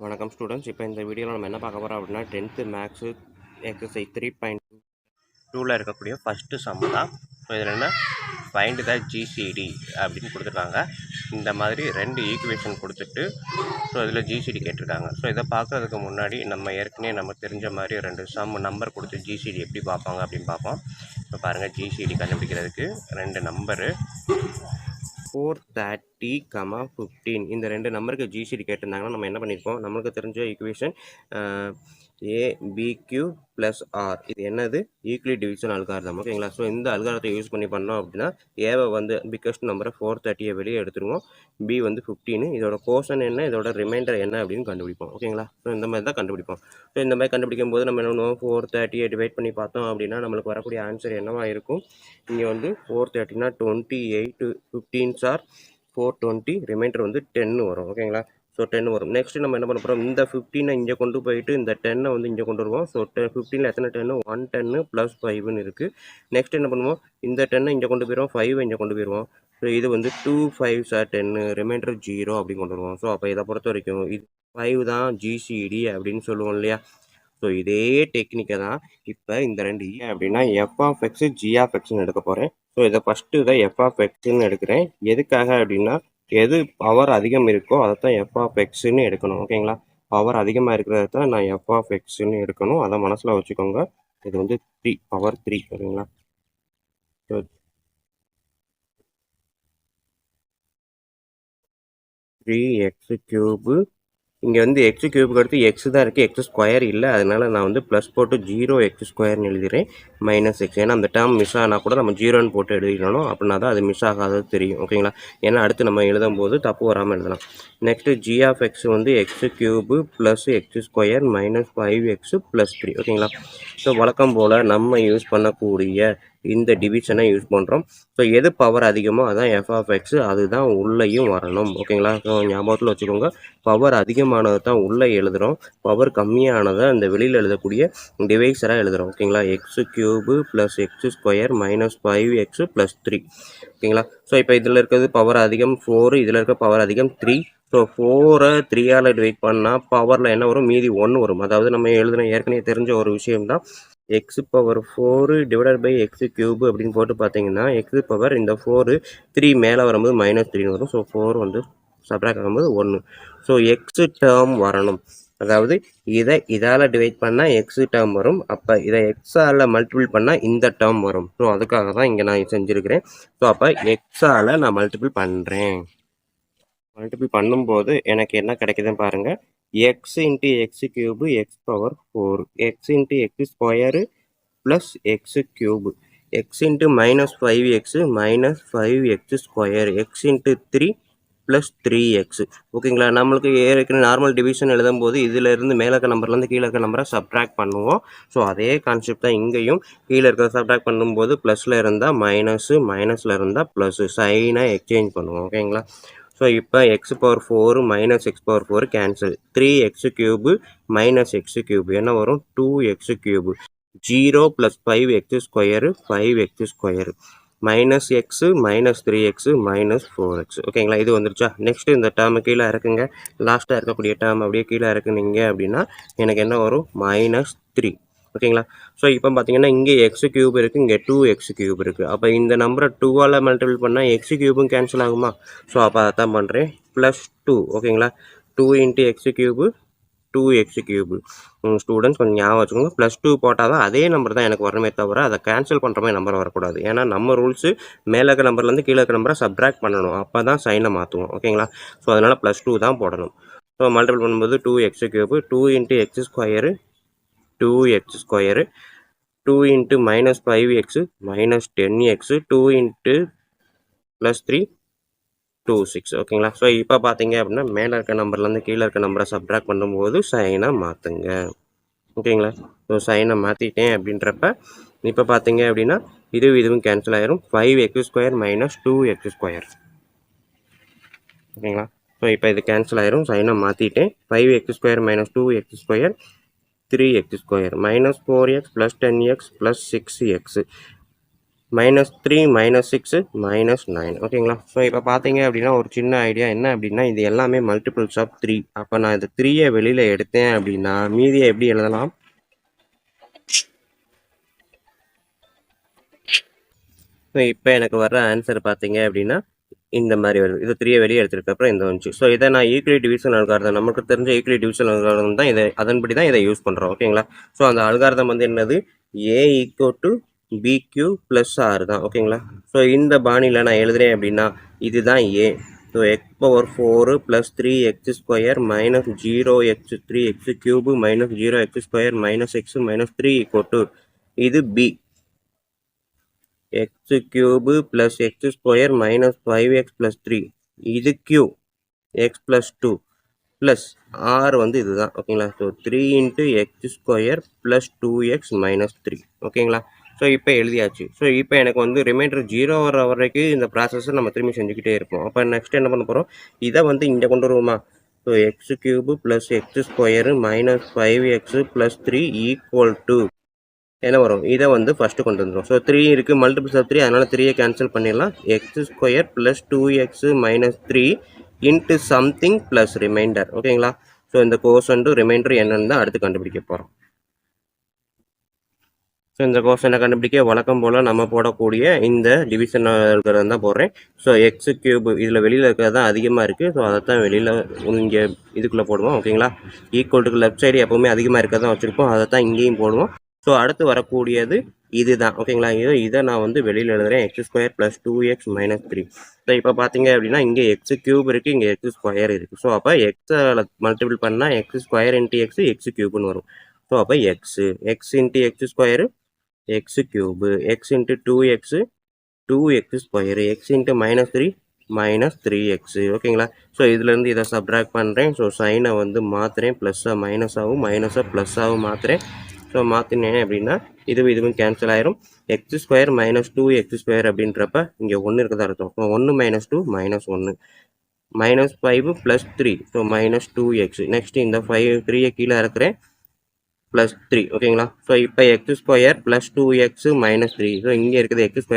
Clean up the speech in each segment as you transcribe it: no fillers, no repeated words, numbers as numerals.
வணக்கம் ஸ்டூடெண்ட்ஸ். இப்போ இந்த வீடியோவில் நம்ம என்ன பார்க்க போகிறோம் அப்படின்னா 10th மேக்ஸு எக்ஸசைஸ் 3.2ல் இருக்கக்கூடிய ஃபஸ்ட்டு சம் தான். ஸோ இதில் என்ன ஃபைண்ட் த ஜிசிடி அப்படின்னு கொடுத்துருக்காங்க. இந்த மாதிரி 2 ஈக்குவேஷன் கொடுத்துட்டு ஸோ இதில் ஜிசிடி கேட்டிருக்காங்க. ஸோ இதை பார்க்குறதுக்கு முன்னாடி நம்ம ஏற்கனவே நமக்கு தெரிஞ்ச மாதிரி 2 சம் நம்பர் கொடுத்து ஜிசிடி எப்படி பார்ப்பாங்க அப்படின்னு பார்ப்போம். இப்போ பாருங்கள், ஜிசிடி கண்டுபிடிக்கிறதுக்கு 2 நம்பரு 430, 15 இந்த 2 நம்பருக்கு ஜிசிடி கேட்டிருந்தாங்கன்னா நம்ம என்ன பண்ணியிருப்போம், நம்மளுக்கு தெரிஞ்ச ஈக்குவேஷன் ABQ + R. இது என்னது, யூக்ளிட் டிவிஷன் அல்காரிதம். ஓகேங்களா. ஸோ இந்த அல்காரிதத்தை யூஸ் பண்ணி பண்ணோம் அப்படின்னா ஏவை வந்து பிக்கஸ்ட் நம்பரை 430 வெளியே எடுத்துருவோம், பி வந்து 15, இதோட கோஷன் என்ன, இதோட ரிமைண்டர் என்ன அப்படின்னு கண்டுபிடிப்போம். ஓகேங்களா. ஸோ இந்த மாதிரி தான் கண்டுபிடிப்போம். ஸோ இந்த மாதிரி கண்டுபிடிக்கும் போது நம்ம என்ன பண்ணுவோம், 430 டிவைட் பண்ணி பார்த்தோம் அப்படின்னா நம்மளுக்கு வரக்கூடிய ஆன்சர் என்னவா இருக்கும், இங்கே வந்து 430னா 28, 15 சார் 420, ரிமைண்டர் வந்து 10 வரும். ஓகேங்களா. ஸோ 10 வரும். நெக்ஸ்ட் நம்ம என்ன பண்ண போகிறோம், இந்த 15 இங்கே கொண்டு போயிட்டு இந்த 10 வந்து இங்கே கொண்டு வருவோம். ஸோ 15ல் எத்தனை 10, 110 + 5ன்னு இருக்குது. நெக்ஸ்ட் என்ன பண்ணுவோம், இந்த 10 இங்கே கொண்டு போயிடுவோம், 5 இங்கே கொண்டு போயிடுவோம். ஸோ இது வந்து 2 5 சார் 10, ரிமைண்டர் 0 அப்படி கொண்டு வருவோம். ஸோ அப்போ இதை பொறுத்த வரைக்கும் இது 5 தான் ஜிசிடி அப்படின்னு சொல்லுவோம் இல்லையா. ஸோ இதே டெக்னிக்கை தான் இப்போ இந்த 2 அப்படின்னா f(x), g(x)ன்னு எடுக்க போகிறேன். ஸோ இதை ஃபஸ்ட்டு இதை f(x)ன்னு எடுக்கிறேன். எதுக்காக அப்படின்னா எது பவர் அதிகம் இருக்கோ அதை தான் f(x)ன்னு எடுக்கணும். ஓகேங்களா. பவர் அதிகமாக இருக்கிறத தான் நான் f(x)ன்னு எடுக்கணும். அதை மனசில் வச்சுக்கோங்க. இது வந்து 3 பவர் 3. ஓகேங்களா. ஸோ 3x³ இங்கே வந்து எக்ஸ் கியூபுக்கு அடுத்து எக்ஸ் தான் இருக்குது, எக்ஸ் ஸ்கொயர் இல்லை. அதனால் நான் வந்து ப்ளஸ் போட்டு 0x² எழுதுகிறேன் -x. ஏன்னா அந்த டேர்ம் மிஸ் ஆனால் கூட நம்ம 0ன்னு போட்டு எழுதிக்கணும். அப்படின்னா தான் அது மிஸ் ஆகாதது தெரியும். ஓகேங்களா. ஏன்னா அடுத்து நம்ம எழுதும் போது தப்பு வராமல் எழுதலாம். நெக்ஸ்ட்டு g(x) வந்து x³ + x² -5x + 3. ஓகேங்களா. ஸோ வழக்கம் போல் நம்ம யூஸ் பண்ணக்கூடிய இந்த டிவிஷனை யூஸ் பண்ணுறோம். ஸோ எது பவர் அதிகமோ அதான் f(x), அதுதான் உள்ளேயும் வரணும். ஓகேங்களா. ஸோ ஞாபகத்தில் வச்சுக்கோங்க, பவர் அதிகமானதை தான் உள்ளே எழுதுகிறோம், பவர் கம்மியானதை அந்த வெளியில் எழுதக்கூடிய டிவைஸராக எழுதுகிறோம். ஓகேங்களா. x³ + x² -5x + 3. ஓகேங்களா. ஸோ இப்போ இதில் இருக்கிறது பவர் அதிகம் 4, இதில் இருக்க பவர் அதிகம் 3. ஸோ 4ஐ 3ஆல் டிவைட் பண்ணால் பவரில் என்ன வரும், மீதி 1 வரும். அதாவது நம்ம எழுதுன ஏற்கனவே தெரிஞ்ச ஒரு விஷயம்தான், x⁴ / x³ அப்படின்னு போட்டு பார்த்தீங்கன்னா x பவர் இந்த 4 3 மேலே வரும்போது -3 வரும். ஸோ 4 வந்து சப்ராக்ட் ஆகும்போது 1. ஸோ எக்ஸ் டேர்ம் வரணும். அதாவது இதை இதால் டிவைட் பண்ணால் எக்ஸ் டேர்ம் வரும். அப்போ இதை எக்ஸால் மல்டிபிள் பண்ணால் இந்த டேர்ம் வரும். ஸோ அதுக்காக தான் இங்கே நான் செஞ்சுருக்கிறேன். ஸோ அப்போ எக்ஸால் நான் மல்டிபிள் பண்ணுறேன். மல்டிபிள் பண்ணும்போது எனக்கு என்ன கிடைக்குதுன்னு பாருங்கள், x × x³ x⁴, x × x² + x³ x × -5x -5x², x × 3 + 3x. ஓகேங்களா. நம்மளுக்கு ஏற்கனவே நார்மல் டிவிஷன் எழுதும் போது இதில் இருந்து மேலே இருக்க நம்பர்லேருந்து கீழே இருக்க நம்பரை சப்ட்ராக்ட் பண்ணுவோம். ஸோ அதே கான்செப்ட் தான் இங்கேயும். கீழே இருக்கிற சப்ட்ராக்ட் பண்ணும்போது ப்ளஸில் இருந்தால் மைனஸு, மைனஸில் இருந்தால் ப்ளஸ்ஸு, சைனை எக்ஸ்சேஞ்ச் பண்ணுவோம். ஓகேங்களா. ஸோ இப்போ x⁴ -x⁴ cancel, 3x³ -x³ என்ன வரும், 2x³ 0 + 5x², 5x², -x -3x -4x. ஓகேங்களா. இது வந்துருச்சா. நெக்ஸ்ட் இந்த டேர்மு கீழே இறக்குங்க. லாஸ்ட்டாக இருக்கக்கூடிய டேர்ம் அப்படியே கீழே இறக்குனீங்க அப்படின்னா எனக்கு என்ன வரும், -3. ஓகேங்களா. ஸோ இப்போ பார்த்தீங்கன்னா இங்கே x³ இருக்குது, இங்கே 2x³ இருக்குது. அப்போ இந்த நம்பரை 2ஆல் மல்டிபிள் பண்ணால் x³ கேன்சல் ஆகுமா. ஸோ அப்போ அதான் பண்ணுறேன், +2. ஓகேங்களா. 2 × x³ 2x³ ஸ்டூடெண்ட்ஸ் கொஞ்சம் ஞாபகம் வச்சுக்கோங்க. +2 போட்டால் தான் அதே நம்பர் தான் எனக்கு வரணுமே தவிர அதை கேன்சல் பண்ணுற மாதிரி நம்பர் வரக்கூடாது. ஏன்னா நம்ம ரூல்ஸு மேலே இருக்க நம்பர்லேருந்து கீழே இருக்க நம்பரை சப்ட்ராக்ட் பண்ணணும், அப்போ தான் சைனை மாற்றுவோம். ஓகேங்களா. ஸோ அதனால் +2 தான் போடணும். ஸோ மல்டிபிள் பண்ணும்போது 2x³, 2 × x², 2x², 2 × -5x -10x, 2 × +3 26. ஓகேங்களா. ஸோ இப்போ பார்த்தீங்க அப்படின்னா மேலே இருக்க நம்பர்லேருந்து கீழே இருக்க நம்பரை சப்ட்ராக்ட் பண்ணும்போது சைனை மாற்றுங்க. ஓகேங்களா. ஸோ சைனை மாற்றிட்டேன் அப்படின்றப்ப இப்போ பார்த்தீங்க அப்படின்னா இதுவும் கேன்சல் ஆயிரும், 5x² - 2x². ஓகேங்களா. ஸோ இப்போ இது கேன்சல் ஆயிரும், சைனை மாற்றிட்டேன். 5x² - 2x², 3x², -4x + 10x + 6x. -3 -6 -9 ஓகேங்களா. ஸோ இப்போ பார்த்தீங்க அப்படின்னா ஒரு சின்ன ஐடியா என்ன அப்படின்னா இது எல்லாமே மல்டிபிள்ஸ் ஆஃப் 3. அப்போ நான் இந்த 3யை வெளியில் எடுத்தேன் அப்படின்னா மீதியை எப்படி எழுதலாம்? ஸோ இப்போ எனக்கு வர்ற ஆன்சர் பார்த்தீங்க அப்படின்னா இந்த மாதிரி வருது. இது 3யை வெளியே எடுத்துருக்கு அப்புறம் இந்த வந்துச்சு. ஸோ இதை நான் ஈக்குவல் டிவிஷன் அல்காரிதம் நமக்கு தெரிஞ்ச ஈக்குவல் டிவிஷன் அல்காரிதம் தான் இதை அதன்படி தான் இதை யூஸ் பண்ணுறோம் ஓகேங்களா. ஸோ அந்த அல்காரிதம் வந்து என்னது A = BQ + R தான் ஓகேங்களா. ஸோ இந்த பாணியில் நான் எழுதுறேன் அப்படின்னா இதுதான் A. So x⁴ + 3x² - 0x3x³ - 0x² - x - 3 = இது B. x³ + x² - 5x + 3 இது Q. x + 2 ப்ளஸ் R வந்து இதுதான் ஓகேங்களா. ஸோ 3 × x² + 2x - 3 ஓகேங்களா. ஸோ இப்போ எழுதியாச்சு. ஸோ இப்போ எனக்கு வந்து ரிமைண்டர் 0 வர வரைக்கும் இந்த ப்ராசஸை நம்ம திரும்பி செஞ்சுக்கிட்டே இருப்போம். அப்போ நெக்ஸ்ட் என்ன பண்ண போகிறோம்? இதை வந்து இங்கே கொண்டு வருவோமா? ஸோ x³ + x² - 5x + 3 = என்ன வரும்? இதை வந்து ஃபஸ்ட்டு கொண்டு வந்துடும். ஸோ 3 இருக்குது மல்டிபிள்ஸ் ஆஃப் 3 அதனால் 3யை கேன்சல் பண்ணிடலாம். x² + 2x - 3 into something plus reminder ஓகேங்களா. ஸோ இந்த கோஷன்ட்டும் ரிமைண்டர் என்னன்னு தான் அடுத்து கண்டுபிடிக்க போகிறோம். ஸோ இந்த கோஷனை கண்டுபிடிக்க வழக்கம் போல் நம்ம போடக்கூடிய இந்த டிவிஷன் இருக்கிறது தான் போடுறேன். ஸோ x³ இதில் வெளியில் இருக்கிறது தான் அதிகமாக இருக்குது. ஸோ அதை தான் வெளியில் இங்கே இதுக்குள்ளே போடுவோம் ஓகேங்களா. ஈக்குவல்ட்டுக்கு லெஃப்ட் சைடு எப்போவுமே அதிகமாக இருக்கிறது தான் வச்சுருப்போம். அதை தான் இங்கேயும் போடுவோம். ஸோ அடுத்து வரக்கூடியது இதுதான் ஓகேங்களா. இதை நான் வந்து வெளியில் எழுதுகிறேன் x² + 2x - 3. ஸோ இப்போ பார்த்தீங்க அப்படின்னா இங்கே x³ இருக்குது, இங்கே x² இருக்குது. ஸோ அப்போ எக்ஸை மல்டிபிள் பண்ணால் x² × x x³ வரும். ஸோ அப்போ x × x² x³ x × 2x 2x², x × -3 -3x ஓகேங்களா. ஸோ இதுலேருந்து இதை சப்ட்ராக்ட் பண்ணுறேன். ஸோ சைனை வந்து மாற்றுறேன், ப்ளஸ்ஸாக மைனஸாகவும் மைனஸாக ப்ளஸ்ஸாகவும் மாற்றுறேன். ஸோ மாற்றினேன் அப்படின்னா இதுவும் கேன்சல் ஆயிரும். x² - 2x² அப்படின்றப்ப இங்கே 1 இருக்கிறதா அர்த்தம். So 1 - 2 -1 -5 + 3 so -2x. நெக்ஸ்ட் இந்த 3யை கீழே இருக்கிறேன் +3 ஓகேங்களா. ஸோ இப்போ x² + 2x - 3 ஸோ இங்கே இருக்குது x² -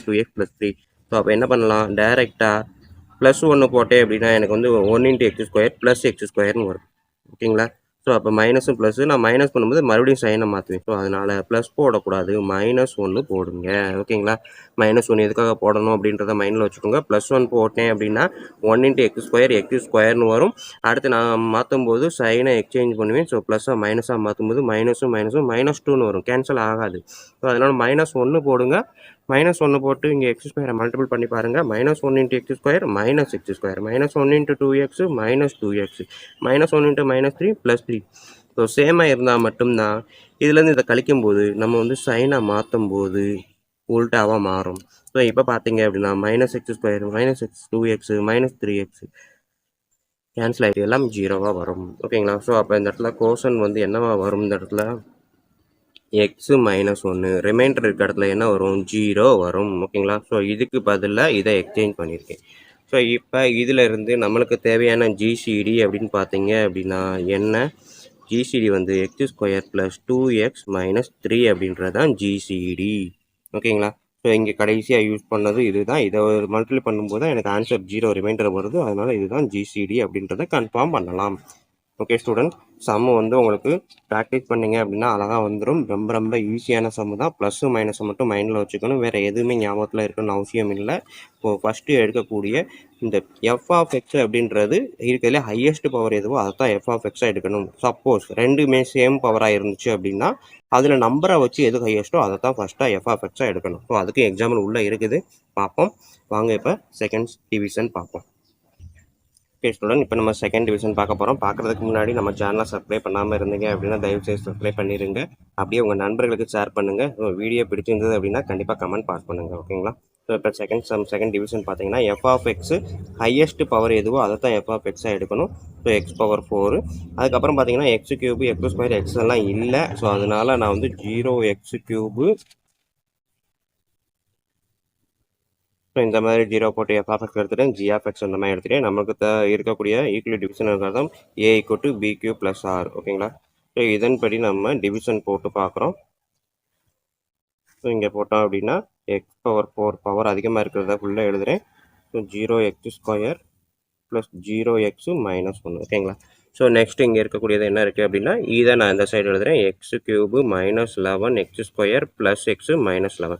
2x + 3. ஸோ அப்போ என்ன பண்ணலாம்? டைரெக்டாக +1 போட்டேன் அப்படின்னா எனக்கு வந்து 1 × x² + x² வரும் ஓகேங்களா. ஸோ அப்போ மைனஸும் ப்ளஸ்ஸு நான் மைனஸ் பண்ணும்போது மறுபடியும் சைனை மாற்றுவேன். ஸோ அதனால் ப்ளஸ் போடக்கூடாது, -1 போடுங்க ஓகேங்களா. -1 எதுக்காக போடணும் அப்படின்றத மைண்டில் வச்சுக்கோங்க. +1 போட்டேன் அப்படின்னா 1 × x² x² வரும். அடுத்து நான் மாற்றும்போது சைனை எக்ஸ்சேஞ்ச் பண்ணுவேன். ஸோ ப்ளஸ்ஸாக மைனஸாக மாற்றும்போது மைனஸும் -2ன்னு வரும், கேன்சல் ஆகாது. ஸோ அதனால் -1 போடுங்க. -1 போட்டு இங்கே x² மல்டிபிள் பண்ணி பாருங்கள். -1 × x² -x², -1 × 2x -2x, -1 × -3 +3. So சேமாக இருந்தால் மட்டும்தான் இதுலேருந்து இதை கழிக்கும்போது நம்ம வந்து சைனை மாற்றும்போது உல்ட்டாவாக மாறும். ஸோ இப்போ பார்த்தீங்க அப்படின்னா -x² -2x -3x கேன்சல் ஆகிட்டு எல்லாம் 0வாக வரும் ஓகேங்களா. ஸோ அப்போ இந்த இடத்துல கோஷன் வந்து என்னவா வரும்? இந்த இடத்துல x - 1 ரிமைண்டர் இருக்க இடத்துல என்ன வரும்? 0 வரும் ஓகேங்களா. ஸோ இதுக்கு பதிலாக இதை எக்ஸ்சேஞ்ச் பண்ணியிருக்கேன். ஸோ இப்போ இதில் இருந்து நம்மளுக்கு தேவையான GCD அப்படின்னு பார்த்தீங்க அப்படின்னா என்ன? GCD வந்து x² + 2x - 3 அப்படின்றது தான் GCD ஓகேங்களா. ஸோ இங்கே கடைசியாக யூஸ் பண்ணது இதுதான். இதை மல்டிப்ளை பண்ணும்போது தான் எனக்கு ஆன்சர் 0 ரிமைண்டர் வருது. அதனால் இதுதான் GCD அப்படின்றத கன்ஃபார்ம் பண்ணலாம். ஓகே ஸ்டூடெண்ட், சம்மு வந்து உங்களுக்கு ப்ராக்டிஸ் பண்ணிங்க அப்படின்னா அழகாக வந்துடும். ரொம்ப ஈஸியான சம்மு தான். ப்ளஸ்ஸு மைனஸை மட்டும் மைண்டில் வச்சுக்கணும். வேறு எதுவுமே ஞாபகத்தில் இருக்கணும்னு அவசியம் இல்லை. இப்போது ஃபஸ்ட்டு எடுக்கக்கூடிய இந்த f(x) அப்படின்றது இருக்கிறதுலே ஹையஸ்ட் பவர் எதுவோ அதை தான் f(x) எடுக்கணும். சப்போஸ் ரெண்டுமே சேம் பவராக இருந்துச்சு அப்படின்னா அதில் நம்பரை வச்சு எது ஹையஸ்ட்டோ அதை தான் ஃபஸ்ட்டாக f(x) எடுக்கணும். ஸோ அதுக்கு எக்ஸாம்பிள் உள்ளே இருக்குது, பார்ப்போம் வாங்க. இப்போ செகண்ட் டிவிஷன் பார்ப்போம். ஓகே ஸ்டூடெண்ட், இப்போ நம்ம செகண்ட் டிவிஷன் பார்க்க போகிறோம். பார்க்குறதுக்கு முன்னாடி நம்ம சேனலை சப்ஸ்கிரைப் பண்ணாமல் இருந்தீங்க அப்படின்னா தயவுசெய்து சப்ஸ்கிரைப் பண்ணிடுங்க. அப்படியே உங்கள் நண்பர்களுக்கு ஷேர் பண்ணுங்கள். வீடியோ பிடிச்சிருந்தது அப்படின்னா கண்டிப்பாக கமெண்ட் பாஸ் பண்ணுங்கள் ஓகேங்களா. ஸோ இப்போ செகண்ட் டிவிஷன் பார்த்தீங்கன்னா f(x) ஹையஸ்ட் பவர் எதுவோ அதை தான் f(x) எடுக்கணும். So x⁴. அதுக்கப்புறம் பார்த்தீங்கன்னா x³ x² x எல்லாம் இல்லை. ஸோ அதனால நான் வந்து 0x³ இந்த மாதிரி 0 போட்டு f(x) எடுத்துட்டேன், g(x) அந்த மாதிரி எடுத்துட்டேன். நமக்கு இருக்கக்கூடிய ஈக்குவல் டிவிஷன் இருக்கிறதும் a = bq + r ஓகேங்களா. ஸோ இதன்படி நம்ம டிவிஷன் போட்டு பார்க்குறோம். ஸோ இங்கே போட்டோம் அப்படின்னா எக்ஸ் பவர் 4 பவர் அதிகமாக இருக்கிறதா ஃபுல்லாக எழுதுகிறேன். So 0x² plus 0x minus 1 ஓகேங்களா. ஸோ நெக்ஸ்ட் இங்கே இருக்கக்கூடியது என்ன இருக்குது அப்படின்னா இதை நான் இந்த சைடு எழுதுகிறேன். x³ minus 11 x² plus X minus 11.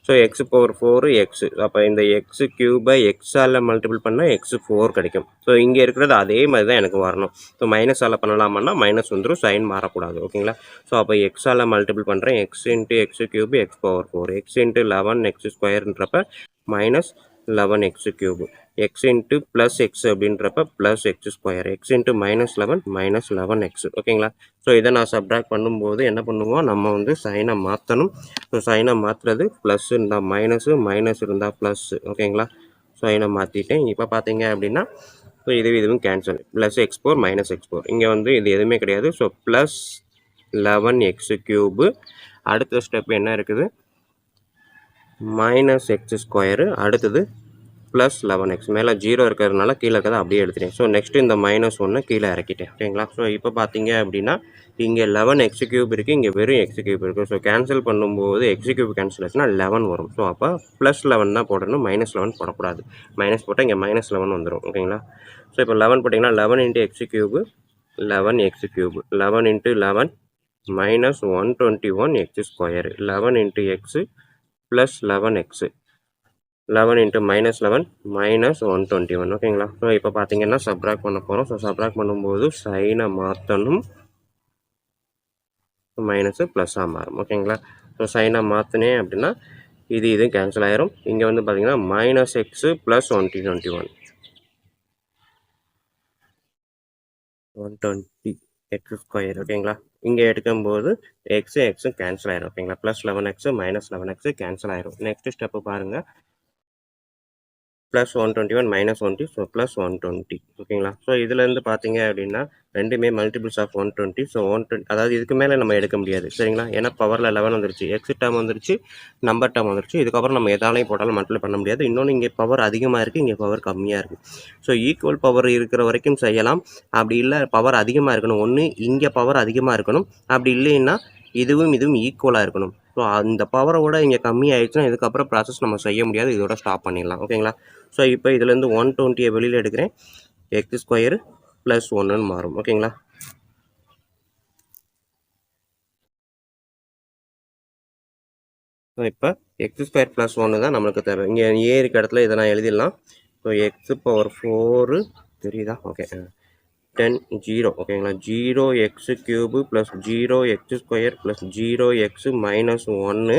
So X power 4 x, அப்போ இந்த x³ எக்ஸால் மல்டிபிள் பண்ணால் x4 கிடைக்கும். ஸோ இங்கே இருக்கிறது அதே மாதிரி தான் எனக்கு வரணும். ஸோ மைனஸால் பண்ணலாமான்னா மைனஸ் வந்துடும், சைன் மாறக்கூடாது ஓகேங்களா. ஸோ அப்போ எக்ஸால் மல்டிபிள் பண்ணுறேன். x into x³ X power 4 x into 11 x²ன்றப்ப minus 11 x³ x into plus X அப்படின்றப்ப plus x², x into minus 11 minus 11x ஓகேங்களா. ஸோ இதை நான் சப்ட்ராக்ட் பண்ணும்போது என்ன பண்ணுவோம், நம்ம வந்து சைனை மாற்றணும். ஸோ சைனை மாற்றுறது ப்ளஸ் இருந்தால் மைனஸு, மைனஸ் இருந்தால் ப்ளஸ் ஓகேங்களா. சைனை மாற்றிட்டேன். இப்போ பார்த்தீங்க அப்படின்னா ஸோ இதுவும் cancel, plus x4 minus x4, இங்கே வந்து இது எதுவுமே கிடையாது. So plus 11x³. அடுத்த ஸ்டெப் என்ன இருக்குது, மைனஸ் x², அடுத்தது ப்ளஸ் 11x. மேலே 0 இருக்கிறதுனால கீழே இருக்கிறத அப்படியே எடுத்துட்டேன். ஸோ நெக்ஸ்ட்டு இந்த மைனஸ் 1 கீழே இறக்கிட்டேன் ஓகேங்களா. ஸோ இப்போ பார்த்தீங்க அப்படின்னா இங்கே 11x³ இருக்குது, இங்கே வெறும் x³ இருக்குது. ஸோ கேன்சல் பண்ணும்போது x³ கேன்சல் ஆச்சுன்னா 11 வரும். ஸோ அப்போ ப்ளஸ் 11 தான் போடணும், மைனஸ் 11 போடக்கூடாது. மைனஸ் போட்டால் இங்கே மைனஸ் 11 வந்துடும் ஓகேங்களா. ஸோ இப்போ 11 போட்டிங்கன்னா 11 into x³ 11x³ 11 into 11 minus 121x², 11 into x plus 11x 11 into minus 11 minus 121 ஓகேங்களா. ஸோ இப்போ பார்த்தீங்கன்னா சப்ட்ராக்ட் பண்ண போகிறோம். ஸோ சப்ட்ராக்ட் பண்ணும்போது சைனை மாற்றணும், மைனஸு ப்ளஸ்ஸாக மாறும் ஓகேங்களா. ஸோ சைனை மாற்றினேன் அப்படின்னா இது கேன்சல் ஆயிரும். இங்கே வந்து பார்த்தீங்கன்னா மைனஸ் எக்ஸு ப்ளஸ் 120 120x² ஓகேங்களா. இங்கே எடுக்கும்போது எக்ஸும் கேன்சல் ஆயிரும் ஓகேங்களா. Plus 11x minus 11x cancel ஆயிரும். நெக்ஸ்ட் ஸ்டெப்பு பாருங்கள், ப்ளஸ் 121 மைனஸ் 20, ஸோ ப்ளஸ் 120 ஓகேங்களா. ஸோ இதுலேருந்து பார்த்தீங்க அப்படின்னா ரெண்டுமே மல்டிபிள்ஸ் ஆஃப் 120. ஸோ 120 அதாவது இதுக்கு மேலே நம்ம எடுக்க முடியாது சரிங்களா. ஏன்னா பவரில் 11 வந்துருச்சு, எக்ஸ் டேர்ம் வந்துருச்சு, நம்பர் டேர்ம் வந்துருச்சு. இதுக்கப்புறம் நம்ம எதாலையும் போட்டாலும் மல்டிப்ளை பண்ண முடியாது. இன்னொன்று இங்கே பவர் அதிகமாக இருக்குது, இங்கே பவர் கம்மியாக இருக்குது. ஸோ ஈக்குவல் பவர் இருக்கிற வரைக்கும் செய்யலாம். அப்படி இல்லை பவர் அதிகமாக இருக்கணும், ஒன்று இங்கே பவர் அதிகமாக இருக்கணும், அப்படி இல்லைன்னா இதுவும் ஈக்குவலாக இருக்கணும். ஸோ அந்த பவரோட இங்கே கம்மி ஆயிடுச்சுன்னா இதுக்கப்புறம் ப்ராசஸ் நம்ம செய்ய முடியாது, இதோட ஸ்டாப் பண்ணிடலாம் ஓகேங்களா. ஸோ இப்போ இதுலேருந்து 120 வெளியில் எடுக்கிறேன், x² ப்ளஸ் 1ன்னு மாறும் ஓகேங்களா. ஸோ இப்போ x² ப்ளஸ் 1 தான் நம்மளுக்கு தேவை. இங்கே ஏ இருக்க இடத்துல இதை நான் எழுதிடலாம். ஸோ எக்ஸ் பவர் 4 தெரியுதா, ஓகே 10 0 ஓகேங்களா. 0x³ plus 0x² plus 0x minus 1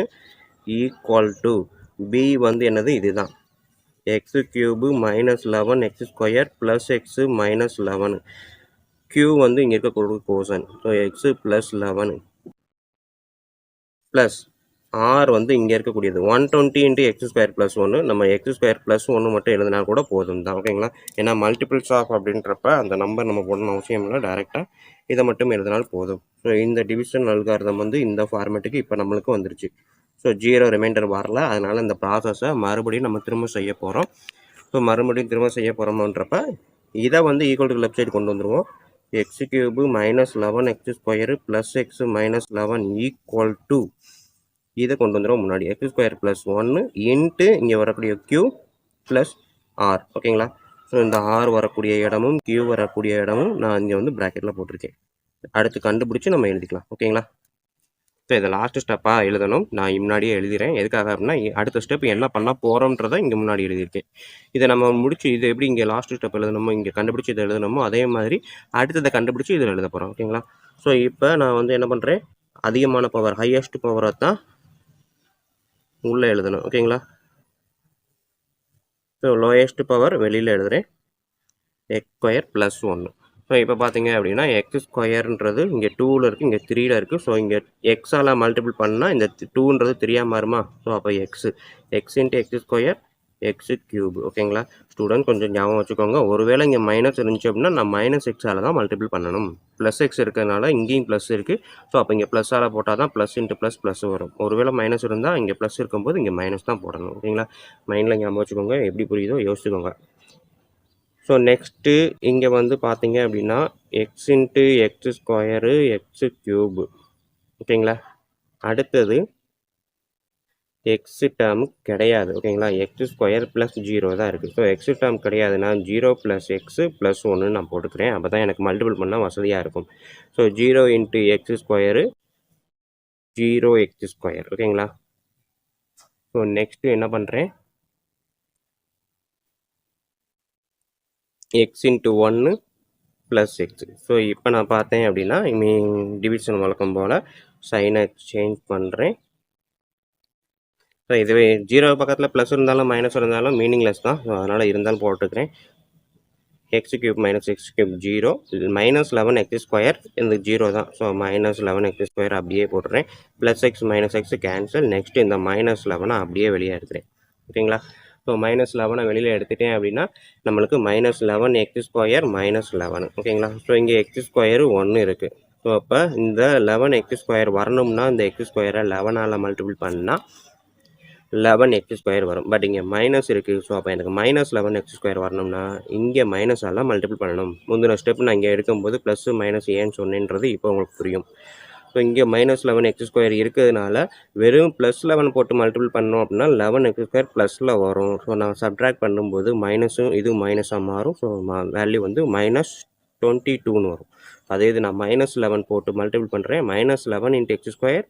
equal to P வந்து என்னது, இதுதான் x³ minus 11x² plus X minus 11. q வந்து இங்கே இருக்கக்கூடிய quotient. So X plus 11 plus R வந்து இங்கே இருக்கக்கூடியது 120 இன்ட்டு x² ப்ளஸ் 1. நம்ம x² ப்ளஸ் 1 மட்டும் எழுதினா கூட போதும் தான் ஓகேங்களா. ஏன்னா மல்டிபிள்ஸ் ஆஃப் அப்படின்றப்ப அந்த நம்பர் நம்ம போடணும் அவசியம் இல்லை, டேரெக்டாக இதை மட்டும் எழுதினால் போதும். ஸோ இந்த டிவிஷன் அல்காரிதம் வந்து இந்த ஃபார்மேட்டுக்கு இப்போ நம்மளுக்கு வந்துருச்சு. ஸோ 0 ரிமைண்டர் வரல, அதனால் இந்த ப்ராசஸை மறுபடியும் நம்ம திரும்ப செய்ய போகிறோம். ஸோ மறுபடியும் திரும்ப செய்ய போகிறோமன்றப்ப இதை வந்து ஈக்குவல் டு லெஃப்ட் சைடு கொண்டு வந்துடுவோம். x³ minus 11x² plus X minus 11 equal to இதை கொண்டு வந்துடுவோம் முன்னாடி, x² ப்ளஸ் 1 இன்ட்டு இங்கே வரக்கூடிய q ப்ளஸ் ஆர் ஓகேங்களா. ஸோ இந்த ஆர் வரக்கூடிய இடமும் q வரக்கூடிய இடமும் நான் இங்கே வந்து ப்ராக்கெட்டில் போட்டிருக்கேன். அடுத்து கண்டுபிடிச்சி நம்ம எழுதிக்கலாம் ஓகேங்களா. ஸோ இதை லாஸ்ட் ஸ்டெப்பாக எழுதணும், நான் முன்னாடியே எழுதிறேன். எதுக்காக அப்படின்னா அடுத்த ஸ்டெப் என்ன பண்ண போகிறோன்றதை இங்கே முன்னாடி எழுதியிருக்கேன். இதை நம்ம முடிச்சு இது எப்படி இங்கே லாஸ்ட் ஸ்டெப் எழுதணுமோ இங்கே கண்டுபிடிச்சி இதை எழுதணுமோ அதே மாதிரி அடுத்ததை கண்டுபிடிச்சி இதில் எழுத போகிறோம் ஓகேங்களா. ஸோ இப்போ நான் வந்து என்ன பண்ணுறேன், அதிகமான பவர் ஹையஸ்ட் பவரை தான் உள்ளே எழுதணும் ஓகேங்களா. ஸோ லோயஸ்ட் பவர் வெளியில் எழுதுகிறேன், x² ப்ளஸ் 1. ஸோ இப்போ பார்த்தீங்க அப்படின்னா x²ன்றது இங்கே 2ல் இருக்குது, இங்கே 3ல் இருக்குது. ஸோ இங்கே எக்ஸால் மல்டிபிள் பண்ணால் இந்த 2ன்றது 3ஆக மாறுமா. ஸோ அப்போ எக்ஸ் இன்ட்டு x² x³ ஓகேங்களா. ஸ்டூடெண்ட் கொஞ்சம் ஞாபகம் வச்சுக்கோங்க, ஒருவேளை இங்கே மைனஸ் இருந்துச்சு அப்படின்னா நான் மைனஸ் எக்ஸால் தான் மல்டிபிள் பண்ணணும். ப்ளஸ் எக்ஸ் இருக்கிறதுனால இங்கேயும் ப்ளஸ் இருக்குது. ஸோ அப்போ இங்கே ப்ளஸ்ஸால் போட்டால் தான் ப்ளஸ் இன்ட்டு ப்ளஸ் ப்ளஸ் வரும். ஒருவேளை மைனஸ் இருந்தால் இங்கே ப்ளஸ் இருக்கும்போது இங்கே மைனஸ் தான் போடணும் ஓகேங்களா. மைண்டில் ஞாபகம் வச்சுக்கோங்க, எப்படி புரியுதோ யோசிச்சுக்கோங்க. ஸோ நெக்ஸ்ட்டு இங்கே வந்து பார்த்தீங்க அப்படின்னா எக்ஸ் இன்ட்டு x² x³ ஓகேங்களா. அடுத்தது எக்ஸ் டேர்ம் கிடையாது. ஓகேங்களா, எக்ஸ் ஸ்கொயர் ப்ளஸ் 0 தான் இருக்குது. ஸோ எக்ஸ் டேர்ம் கிடையாது. நான் 0 ப்ளஸ் எக்ஸு ப்ளஸ் 1 நான் போட்டுக்கிறேன். அப்போ தான் எனக்கு மல்டிபிள் பண்ணால் வசதியாக இருக்கும். So 0 into X square 0 X square. ஓகேங்களா, ஸோ நெக்ஸ்ட்டு என்ன பண்ணுறேன், X into 1 plus X. So இப்போ நான் பார்த்தேன் அப்படின்னா டிவிஷன் வழக்கம் போல் சைனை சேஞ்ச் பண்ணுறேன். ஸோ இதுவே 0 பக்கத்தில் ப்ளஸ் இருந்தாலும் மைனஸ் இருந்தாலும் மீனிங்லெஸ் தான். ஸோ அதனால் இருந்தாலும் போட்டுக்கிறேன். X cube minus X cube 0 minus 11 X square இந்த 0 தான். ஸோ மைனஸ் 11 எக்ஸ் ஸ்கொயர் அப்படியே போட்டுறேன். Plus X minus X cancel. Next இந்த மைனஸ் 11 அப்படியே வெளியே எடுத்துகிறேன். ஓகேங்களா, ஸோ மைனஸ் 11 வெளியில் எடுத்துட்டேன் அப்படின்னா நம்மளுக்கு மைனஸ் 11 எக்ஸ் ஸ்கொயர் மைனஸ் 11. ஓகேங்களா, ஸோ இங்கே எக்ஸ் ஸ்கொயரு 1 இருக்குது. ஸோ அப்போ இந்த 11 எக்ஸ் ஸ்கொயர் வரணும்னா இந்த எக்ஸ் ஸ்கொயரை 11ஆல் மல்டிபிள் பண்ணால் 11 எக்ஸ் ஸ்கொயர் வரும். பட் இங்கே மைனஸ் இருக்குது. ஸோ அப்போ எனக்கு மைனஸ் 11 எக்ஸ் ஸ்கொயர் வரணும்னா இங்கே மைனஸால் மல்டிபிள் பண்ணணும். முந்தின ஸ்டெப் நான் இங்கே எடுக்கும்போது ப்ளஸ்ஸு மைனஸ் ஏன்னு சொன்னேன்றது இப்போ உங்களுக்கு புரியும். ஸோ இங்கே மைனஸ் 11 எக்ஸ் ஸ்கொயர் இருக்கிறதுனால வெறும் ப்ளஸ் 11 போட்டு மல்டிபிள் பண்ணோம் அப்படின்னா 11 எக்ஸ் ஸ்கொயர் ப்ளஸில் வரும். ஸோ நான் சப்ட்ராக்ட் பண்ணும்போது மைனஸும் இது மைனஸாக மாறும். ஸோ வேல்யூ வந்து மைனஸ் 22ன்னு வரும். அதே இது நான் மைனஸ் 11 போட்டு மல்டிபிள் பண்ணுறேன். Minus 11 into X square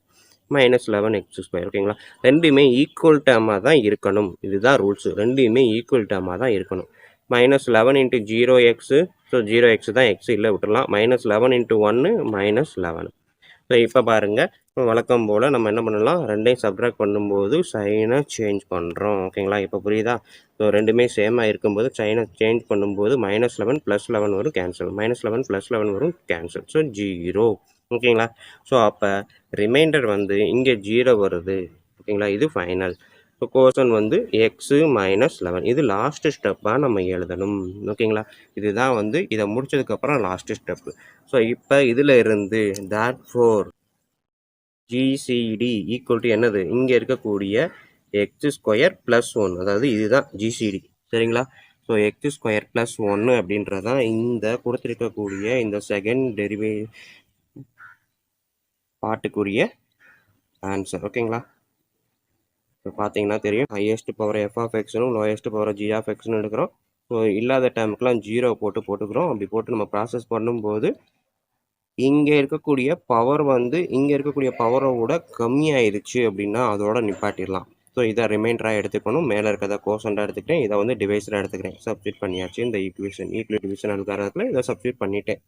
minus 11 X square. ஓகேங்களா, ரெண்டுமே ஈக்குவல் டேர்மாக தான் இருக்கணும். இதுதான் ரூல்ஸு. ரெண்டுமே ஈக்குவல் டேர்மாக தான் இருக்கணும். Minus 11 into 0 x. So 0 X தான், எக்ஸ் இல்லை விட்டுடலாம். Minus 11 into 1 minus 11. ஸோ இப்போ பாருங்கள், இப்போ வழக்கம் போல் நம்ம என்ன பண்ணலாம், ரெண்டையும் சப்ட்ராக்ட் பண்ணும்போது சைனை சேஞ்ச் பண்ணுறோம். ஓகேங்களா, இப்போ புரியுதா? ஸோ ரெண்டுமே சேமாக இருக்கும்போது சைனை சேஞ்ச் பண்ணும்போது மைனஸ் 11 ப்ளஸ் 11 வரும் கேன்சல். மைனஸ் 11 ப்ளஸ் 11 வரும் கேன்சல். ஸோ 0. ஓகேங்களா, ஸோ அப்போ ரிமைண்டர் வந்து இங்கே 0 வருது. ஓகேங்களா, இது ஃபைனல். ஸோ கோஷன் வந்து எக்ஸு மைனஸ் 11. இது லாஸ்ட்டு ஸ்டெப்பாக நம்ம எழுதணும். ஓகேங்களா, இதுதான் வந்து இதை முடிச்சதுக்கப்புறம் லாஸ்ட்டு ஸ்டெப்பு. ஸோ இப்போ இதில் இருந்து therefore ஜிசிடி ஈக்குவல் டு என்னது, இங்கே இருக்கக்கூடிய எக்ஸ் ஸ்கொயர் ப்ளஸ் 1, அதாவது இதுதான் ஜிசிடி. சரிங்களா, ஸோ எக்ஸ் ஸ்கொயர் ப்ளஸ் 1 அப்படின்றதான் இந்த கொடுத்துருக்கக்கூடிய இந்த செகண்ட் டெரிவே பாட்டுக்குரிய ஆன்சர். ஓகேங்களா, இப்போ பார்த்தீங்கன்னா தெரியும், ஹையஸ்ட் பவர் எஃப் ஆஃப் எக்ஸ்னும் லோயஸ்ட் பவர் ஜி ஆஃப் எக்ஸ்னு எடுக்கிறோம். ஸோ இல்லாத டைமுக்கெலாம் 0 போட்டுக்கிறோம். அப்படி போட்டு நம்ம ப்ராசஸ் பண்ணும்போது இங்கே இருக்கக்கூடிய பவர் வந்து இங்கே இருக்கக்கூடிய பவரை விட கம்மியாயிருச்சு அப்படின்னா அதோட நிப்பாட்டிடலாம். ஸோ இதை ரிமைண்டராக எடுத்துக்கணும். மேலே இருக்கிறத கோசண்டாக எடுத்துக்கிட்டேன், இதை வந்து டிவைஸராக எடுத்துக்கிறேன். சப்ஸ்டியூட் பண்ணியாச்சு. இந்த ஈக்குவல் டிவிஷன் அல்காரத்தில் இதை சப்ஸ்டியூட் பண்ணிட்டேன்.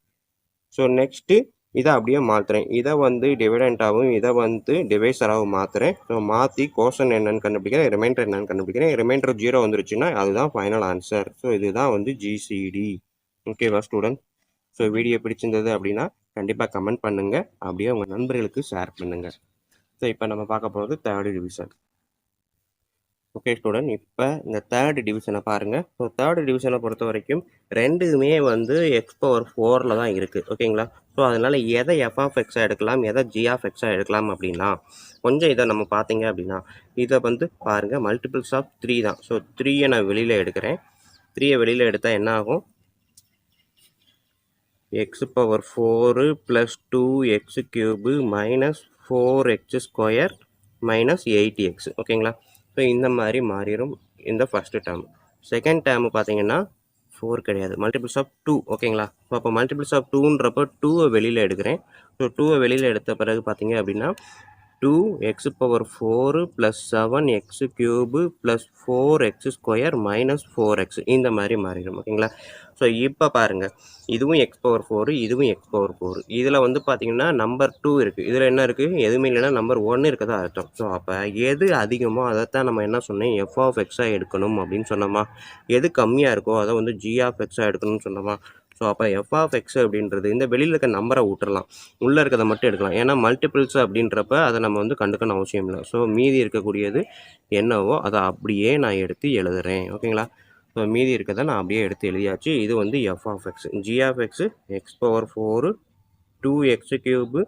ஸோ நெக்ஸ்ட்டு இதை அப்படியே மாற்றுறேன். இதை வந்து டிவிடெண்டாகவும் இதை வந்து டிவைஸராகவும் மாற்றுறேன். ஸோ மாற்றி கோஷன் என்னன்னு கண்டுபிடிக்கிறேன், ரிமைண்டர் என்னன்னு கண்டுபிடிக்கிறேன். ரிமைண்டர் 0 வந்துருச்சுன்னா அதுதான் ஃபைனல் ஆன்சர். ஸோ இதுதான் வந்து ஜிசிடி. ஓகேவா ஸ்டூடெண்ட்? ஸோ வீடியோ பிடிச்சிருந்தது அப்படின்னா கண்டிப்பாக கமெண்ட் பண்ணுங்கள், அப்படியே உங்கள் நண்பர்களுக்கு ஷேர் பண்ணுங்கள். ஸோ இப்போ நம்ம பார்க்க போகிறது தேர்டு டிவிஷன். ஓகே ஸ்டூடெண்ட், இப்போ இந்த தேர்டு டிவிஷனை பாருங்கள். ஸோ தேர்டு டிவிஷனை பொறுத்த வரைக்கும் ரெண்டுமே வந்து எக்ஸ் பவர் 4ல் தான் இருக்குது. ஓகேங்களா, ஸோ அதனால் எதை எஃப் ஆஃப் எக்ஸாக எடுக்கலாம், எதை ஜி ஆஃப் எக்ஸாக எடுக்கலாம் அப்படின்னா கொஞ்சம் இதை நம்ம பார்த்தீங்க அப்படின்னா இதை வந்து பாருங்கள், மல்டிபிள்ஸ் ஆஃப் 3 தான். ஸோ 3யை நான் வெளியில் எடுக்கிறேன். 3யை வெளியில் எடுத்தால் என்ன ஆகும், X power 4 plus 2x cube minus 4x square minus 8x. ஓகேங்களா, ஸோ இந்த மாதிரி மாறிடும் இந்த ஃபஸ்ட்டு டேர்ம். செகண்ட் டேர்மு பார்த்தீங்கன்னா 4 கிடையாது, மல்டிபிள்ஸ் ஆஃப் 2. ஓகேங்களா, ஸோ அப்போ மல்டிபிள்ஸ் ஆஃப் 2ன்றப்போ 2வை வெளியில் எடுக்கிறேன். ஸோ 2வை வெளியில் எடுத்த பிறகு பார்த்தீங்க அப்படின்னா 2x power 4 plus 7x cube plus 4x square minus 4x இந்த மாதிரி மாறிடும். ஓகேங்களா, ஸோ இப்போ பாருங்கள், இதுவும் எக்ஸ் பவர் 4, இதுவும் எக்ஸ் பவர் 4. இதில் வந்து பார்த்தீங்கன்னா நம்பர் 2 இருக்குது. இதில் என்ன இருக்குது, எதுவுமே இல்லைன்னா நம்பர் 1 இருக்கதா அர்த்தம். ஸோ அப்போ எது அதிகமோ அதைத்தான் நம்ம என்ன சொன்னேன், எஃப் ஆஃப் எக்ஸாக எடுக்கணும் அப்படின்னு சொன்னோமா. எது கம்மியாக இருக்கோ அதை வந்து ஜி ஆஃப் எக்ஸாக எடுக்கணும்னு சொன்னோமா. ஸோ அப்போ எஃப் ஆஃப் எக்ஸ் அப்படின்றது இந்த வெளியில் இருக்க நம்பரை விட்டுறலாம், உள்ளே இருக்கிறத மட்டும் எடுக்கலாம். ஏன்னா மல்டிபிள்ஸ் அப்படின்றப்ப அதை நம்ம வந்து கண்டுக்கணும் அவசியம் இல்லை. ஸோ மீதி இருக்கக்கூடியது என்னவோ அதை அப்படியே நான் எடுத்து எழுதுகிறேன். ஓகேங்களா, ஸோ மீதி இருக்கிறத நான் அப்படியே எடுத்து எழுதியாச்சு. இது வந்து F of X. G of X X power 4 2x cube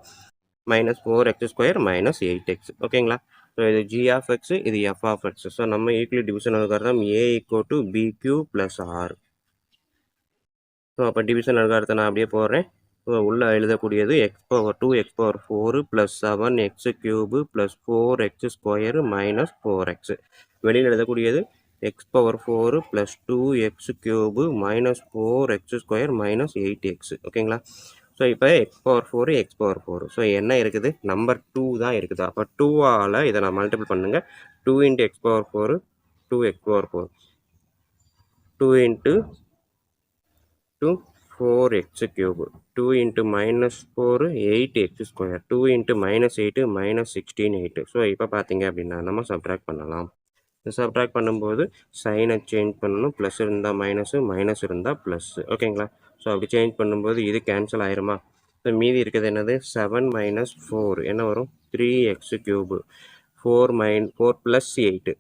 minus 4x square minus 8x. ஓகேங்களா, ஸோ இது ஜி ஆஃப் எக்ஸு, இது எஃப் ஆஃப் எக்ஸ். ஸோ நம்ம equal division algorithm A equal to B Q plus R. So அப்போ division அல்காரிதத்தை நான் அப்படியே போடுறேன். உள்ள எழுதக்கூடியது X power 2 X power 4 plus 7 X cube plus 4 X square minus 4 X. வெளியில் எழுதக்கூடியது X power 4 plus 2 X cube minus 4 X square minus 8 X. ஓகேங்களா? So இப்போ X power 4 X power 4. So என்ன இருக்குது? நம்பர் 2 தான் இருக்குது. அப்போ 2ஆல் இதை நான் மல்டிபிள் பண்ணுங்க. 2 into X power 4 2 X power 4 2 into 2 4 X cube 2 into minus 4 8 X square 2 into minus 8 minus 16 8. So இப்போ பார்த்தீங்க அப்படின்னா நம்ம சப்ட்ராக்ட் பண்ணலாம். சப்ட்ராக்ட் பண்ணும்போது சைனை சேஞ்ச் பண்ணணும். ப்ளஸ் இருந்தால் மைனஸு, மைனஸ் இருந்தால் ப்ளஸ்ஸு. ஓகேங்களா? ஸோ அப்படி சேஞ்ச் பண்ணும்போது இது கேன்சல் ஆயிருமா? ஸோ மீதி இருக்கிறது என்னது? 7 மைனஸ் 4 என்ன வரும்? 3 X cube 4 plus 8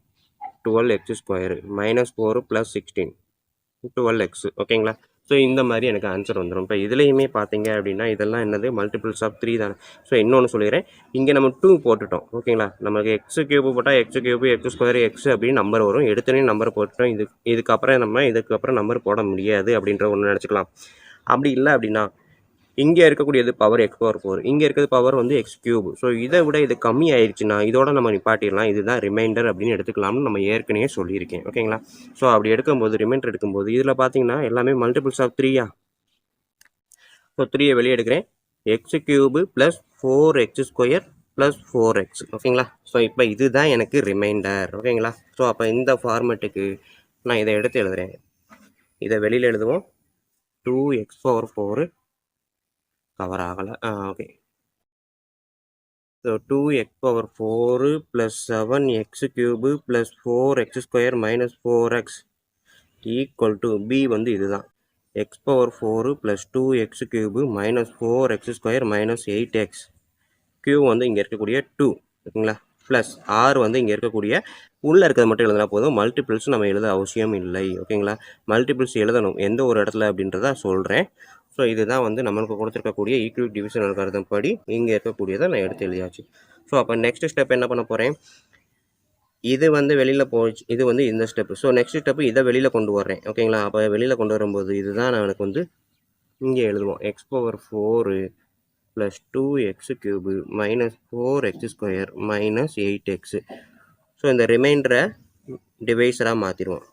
12 X square minus 4 plus 16 12 X. ஓகேங்களா? ஸோ இந்த மாதிரி எனக்கு ஆன்சர் வந்துடும். இப்போ இதுலேயுமே பார்த்தீங்க அப்படின்னா இதெல்லாம் என்னது? மல்டிபிள்ஸ் ஆஃப் 3 தானே. ஸோ இன்னொன்று சொல்லிடுறேன். இங்கே நம்ம 2 போட்டுட்டோம். ஓகேங்களா? நமக்கு எக்ஸ் கியூபு போட்டால் X cube X square X அப்படின்னு நம்பர் வரும். எடுத்தோடனே நம்பர் போட்டுட்டோம். இதுக்கப்புறம் நம்பர் போட முடியாது அப்படின்ற ஒன்று நினச்சிக்கலாம். அப்படி இல்லை அப்படின்னா இங்கே இருக்கக்கூடியது பவர் எக்ஸ் பவர் 4, இங்கே இருக்கிறது பவர் வந்து எக்ஸ் கியூப். ஸோ இதை விட இது கம்மி ஆயிடுச்சுன்னா இதோட நம்ம நிப்பாட்டிடலாம். இதுதான் ரிமைண்டர் அப்படின்னு எடுத்துக்கலாம்னு நம்ம ஏற்கனவே சொல்லியிருக்கேன். ஓகேங்களா? ஸோ அப்படி எடுக்கும்போது ரிமைண்டர் எடுக்கும்போது இதில் பார்த்தீங்கன்னா எல்லாமே மல்டிபிள்ஸ் ஆஃப் 3யா. ஸோ 3யை வெளியே எடுக்கிறேன். X cube plus 4 X square plus 4 X. ஓகேங்களா? ஸோ இப்போ இதுதான் எனக்கு ரிமைண்டர். ஓகேங்களா? ஸோ அப்போ இந்த ஃபார்மேட்டுக்கு நான் இதை எடுத்து எழுதுகிறேன். இதை வெளியில் எழுதுவோம். 2 எக்ஸ் பவர் 4 கவர் ஆகலை. Okay. So 2 X power 4 plus 7 X cube plus 4 X square minus 4 X equal to P வந்து இதுதான். X power 4 plus 2 X cube minus 4 X square minus 8 X. Q வந்து இங்கே இருக்கக்கூடிய 2. ஓகேங்களா? ப்ளஸ் ஆர் வந்து இங்கே இருக்கக்கூடிய உள்ளே இருக்கிறது மட்டும் எழுதினா போதும். மல்டிபிள்ஸ் நம்ம எழுத அவசியம் இல்லை. ஓகேங்களா? மல்டிபிள்ஸ் எழுதணும் எந்த ஒரு இடத்துல அப்படின்றத சொல்கிறேன். ஸோ இதுதான் வந்து நம்மளுக்கு கொடுத்துருக்கக்கூடிய ஈக்குவல் டிவிஷன் கருதப்படி இங்கே இருக்கக்கூடியதை நான் எடுத்து எழுதியாச்சு. ஸோ அப்போ நெக்ஸ்ட் ஸ்டெப் என்ன பண்ண போகிறேன்? இது வந்து வெளியில் போச்சு. இது வந்து இந்த ஸ்டெப்பு. ஸோ நெக்ஸ்ட் ஸ்டெப்பு இதை வெளியில் கொண்டு வர்றேன். ஓகேங்களா? அப்போ வெளியில் கொண்டு வரும்போது இதுதான் எனக்கு வந்து இங்கே எழுதுவோம். X power 4 plus 2 X cube minus 4 X square minus 8 X. So இந்த ரிமைண்டரை டிவைஸராக மாற்றிடுவோம்.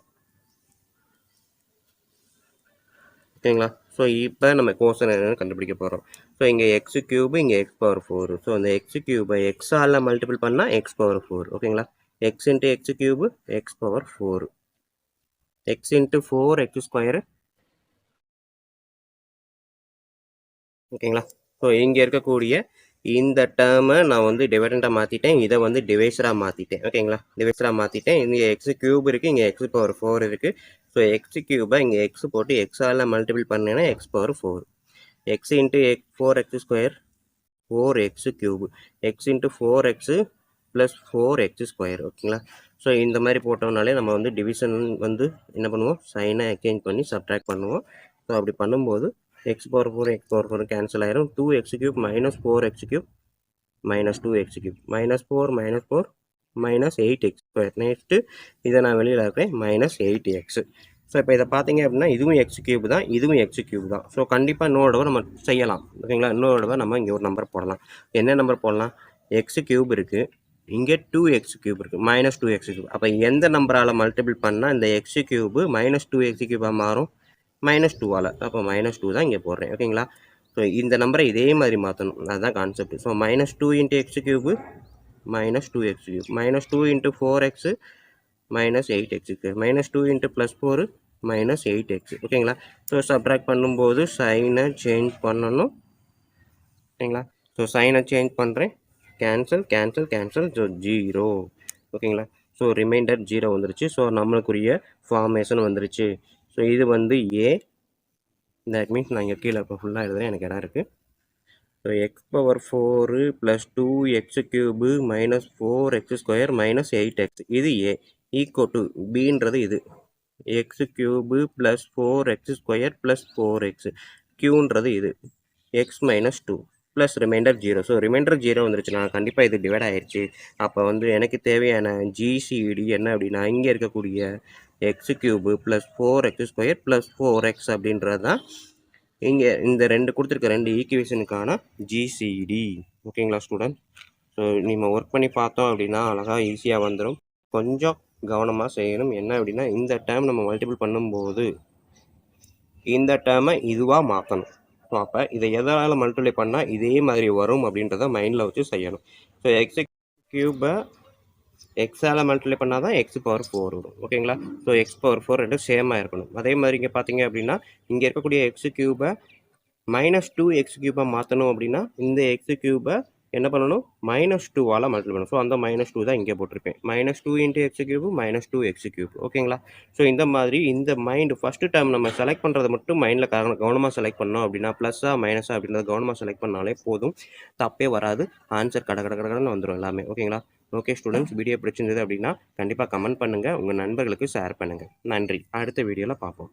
ஓகேங்களா? ஸோ இப்போ நம்ம கோசன் என்னென்னு கண்டுபிடிக்க போகிறோம். ஸோ இங்கே எக்ஸ் கியூபு இங்கே எக்ஸ் பவர் 4. ஸோ இந்த எக்ஸ் கியூபை எக்ஸால் மல்டிபிள் பண்ணால் எக்ஸ் பவர் 4. ஓகேங்களா? X into X cube X power 4 X into 4 X square. ஓகேங்களா? ஸோ இங்கே இருக்கக்கூடிய இந்த டேர்மை நான் வந்து டிவைடண்டாக மாற்றிட்டேன். இதை வந்து டிவைஸராக மாற்றிட்டேன். ஓகேங்களா? டிவைஸராக மாற்றிட்டேன். இங்கே எக்ஸ் கியூப் இருக்குது, இங்கே எக்ஸ் பவர் 4 இருக்குது. ஸோ எக்ஸ் கியூபை இங்கே எக்ஸ் போட்டு எக்ஸால் மல்டிபிள் பண்ணேன்னா X power 4. X into 4 X square 4 X cube X into 4 x plus 4 X square. ஓகேங்களா? ஸோ இந்த மாதிரி போட்டோம்னாலே நம்ம வந்து டிவிஷன் வந்து என்ன பண்ணுவோம்? சைனை எக்ஸ்சேஞ்ச் பண்ணி சப்ட்ராக்ட் பண்ணுவோம். ஸோ அப்படி பண்ணும்போது எக்ஸ் பவர் 4 கேன்சல் ஆயிரும். 2 X cube minus 4 X cube minus 2 X cube minus 4 minus 8 X square. Next இதை நான் வெளியில் இருக்கிறேன் மைனஸ் 8 எக்ஸ். ஸோ இப்போ இதை பார்த்தீங்க அப்படின்னா இதுவும் எக்ஸ் கியூப் தான், இதுவும் எக்ஸ் கியூப் தான். ஸோ கண்டிப்பாக இன்னொரு தடவை நம்ம செய்யலாம். ஓகேங்களா? இன்னொரு தடவை நம்ம இங்கே ஒரு நம்பர் போடலாம். என்ன நம்பர் போடலாம்? எக்ஸ் கியூப் இருக்குது, இங்கே 2 எக்ஸ் கியூப் இருக்குது, மைனஸ் 2 எக்ஸ் கியூப். அப்போ எந்த நம்பரால் மல்டிபிள் பண்ணால் இந்த எக்ஸ் கியூபு மைனஸ் 2 எக்ஸ் கியூபாக மாறும்? மைனஸ் 2ஆல். அப்போ மைனஸ் 2 தான் இங்கே போடுறேன். ஓகேங்களா? ஸோ இந்த நம்பரை இதே மாதிரி மாற்றணும். அதுதான் concept. So minus 2 into X cube minus 2 X cube minus 2 into 4 x minus 8 X cube minus 2 into plus 4 minus 8 X. ஓகேங்களா? ஸோ சப்ட்ராக்ட் பண்ணும்போது சைனை சேஞ்ச் பண்ணணும். ஓகேங்களா? ஸோ சைனை சேஞ்ச் பண்ணுறேன். Cancel cancel cancel. ஸோ 0. ஓகேங்களா? ஸோ ரிமைண்டர் 0 வந்துருச்சு. So நம்மளுக்குரிய formation வந்துருச்சு. ஸோ இது வந்து ஏ. தட் மீன்ஸ் நான் இங்கே கீழே இப்போ ஃபுல்லாக எழுதுறேன், எனக்கு இடம் இருக்குது. So X power 4 plus 2 X cube minus 4 X square minus 8 X. இது ஏ. ஈக்குவல் டு பின்றது இது X cube plus 4 X square plus 4 X. கியூன்றது இது X minus 2 plus remainder 0. So remainder 0 வந்துருச்சுன்னா கண்டிப்பாக இது டிவைட் ஆயிடுச்சு. அப்போ வந்து எனக்கு தேவையான ஜிசிடி என்ன அப்படின்னா இங்கே இருக்கக்கூடிய X cube plus 4 X square plus 4 X அப்படின்றது தான் இங்கே இந்த கொடுத்துருக்க 2 ஈக்குவேஷனுக்கான ஜிசிடி. ஓகேங்களா ஸ்டூடெண்ட்? ஸோ நம்ம ஒர்க் பண்ணி பார்த்தோம் அப்படின்னா அழகாக ஈஸியாக வந்துடும். கொஞ்சம் கவனமாக செய்யணும். என்ன அப்படின்னா இந்த டேர்ம் நம்ம மல்டிபிள் பண்ணும்போது இந்த டேர்மை இதுவாக மாற்றணும். ஸோ அப்போ இதை எதனால் மல்டிப்ளை பண்ணால் இதே மாதிரி வரும் அப்படின்றத மைண்டில் வச்சு செய்யணும். ஸோ எக்ஸ் கியூபை எக்ஸால் மல்டிப்ளை பண்ணால் தான் எக்ஸ் பவர் 4 வரும். ஓகேங்களா? ஸோ எக்ஸ் பவர் 4 ரெண்டும் சேமாக இருக்கணும். அதே மாதிரி இங்கே பார்த்தீங்க அப்படின்னா இங்கே இருக்கக்கூடிய எக்ஸ் கியூபை -2 எக்ஸ் கியூபாக மாற்றணும் அப்படின்னா இந்த எக்ஸ் கியூபை என்ன பண்ணணும்? -2வால் மல்டிப்ளை பண்ணணும். ஸோ அந்த -2 தான் இங்கே போட்டிருப்பேன். -2 × எக்ஸ் கியூப் -2 எக்ஸ் கியூப். ஓகேங்களா? ஸோ இந்த மாதிரி இந்த ஃபஸ்ட்டு டேர்ம் நம்ம செலக்ட் பண்ணுறதை மட்டும் மைண்டில் கவனமாக செலக்ட் பண்ணோம் அப்படின்னா ப்ளஸ்ஸா மைனஸா அப்படின்றத கவனமாக செலக்ட் பண்ணாலே போதும். தப்பே வராது. ஆன்சர் கடன்னு வந்துடும் எல்லாமே. ஓகேங்களா? ஓகே ஸ்டூடெண்ட்ஸ், வீடியோ பிடிச்சிருந்தது அப்படின்னா கண்டிப்பாக கமெண்ட் பண்ணுங்கள், உங்கள் நண்பர்களுக்கு ஷேர் பண்ணுங்கள். நன்றி. அடுத்த வீடியோவில் பார்ப்போம்.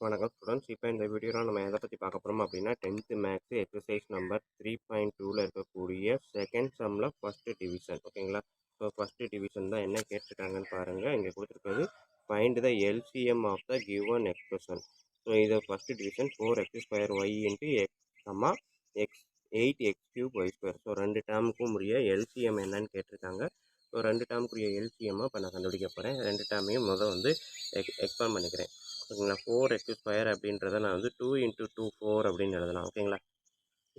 வணக்கம் ஸ்டூடெண்ட்ஸ், இப்போ இந்த வீடியோவில் நம்ம எதை பற்றி பார்க்க போகிறோம் அப்படின்னா 10th மேக்ஸ் எக்ஸசைஸ் நம்பர் 3.2ல் இருக்கக்கூடிய செகண்ட் சம்மில் ஃபஸ்ட்டு டிவிஷன். ஓகேங்களா? ஸோ ஃபஸ்ட்டு டிவிஷன் தான் என்ன கேட்டிருக்காங்கன்னு பாருங்கள். இங்கே கொடுத்துருக்கிறது find the LCM of the given expression. So இதை first division 4x² y × x, X 8x³ y². So 2 டேர்முக்கும் உரிய எல்சிஎம் என்னன்னு கேட்டிருக்காங்க. ஸோ 2 டேர்முக்குரிய எல்சிஎம்மை இப்போ நான் கண்டுபிடிக்க போகிறேன். 2 டேர்மையும் வந்து எக்ஸ்பேண்ட் பண்ணிக்கிறேன். ஓகேங்களா? 4x² அப்படின்றத நான் 2 × 2 4 அப்படின்னு எழுதலாம். ஓகேங்களா?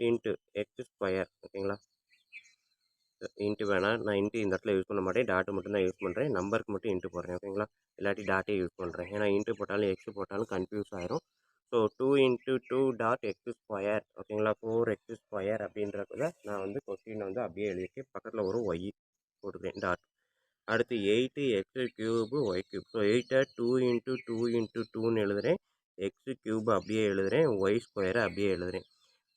Into x². ஓகேங்களா? இன்ட்டு வேணால் நான் இன்ட்டு இந்த இடத்துல யூஸ் பண்ண மாட்டேன், டாட்டு மட்டும் தான் யூஸ் பண்ணுறேன். நம்பருக்கு மட்டும் இன்ட்டு போடுறேன். ஓகேங்களா? இல்லாட்டி டாட்டே யூஸ் பண்ணுறேன். ஏன்னா இன்ட்டு போட்டாலும் எக்ஸ் போட்டாலும் கன்ஃபியூஸ் ஆயிரும். So 2 × 2.x². ஓகேங்களா? 4x² அப்படின்றத நான் கொஸ்டினை அப்படியே எழுதியிருக்கேன். பக்கத்தில் ஒரு ஒய் போட்டுக்கிறேன், டாட். அடுத்து 8x³ y³. ஸோ 8 2 × 2 × 2ன்னு எழுதுகிறேன். x³ அப்படியே எழுதுகிறேன், y² அப்படியே எழுதுகிறேன்.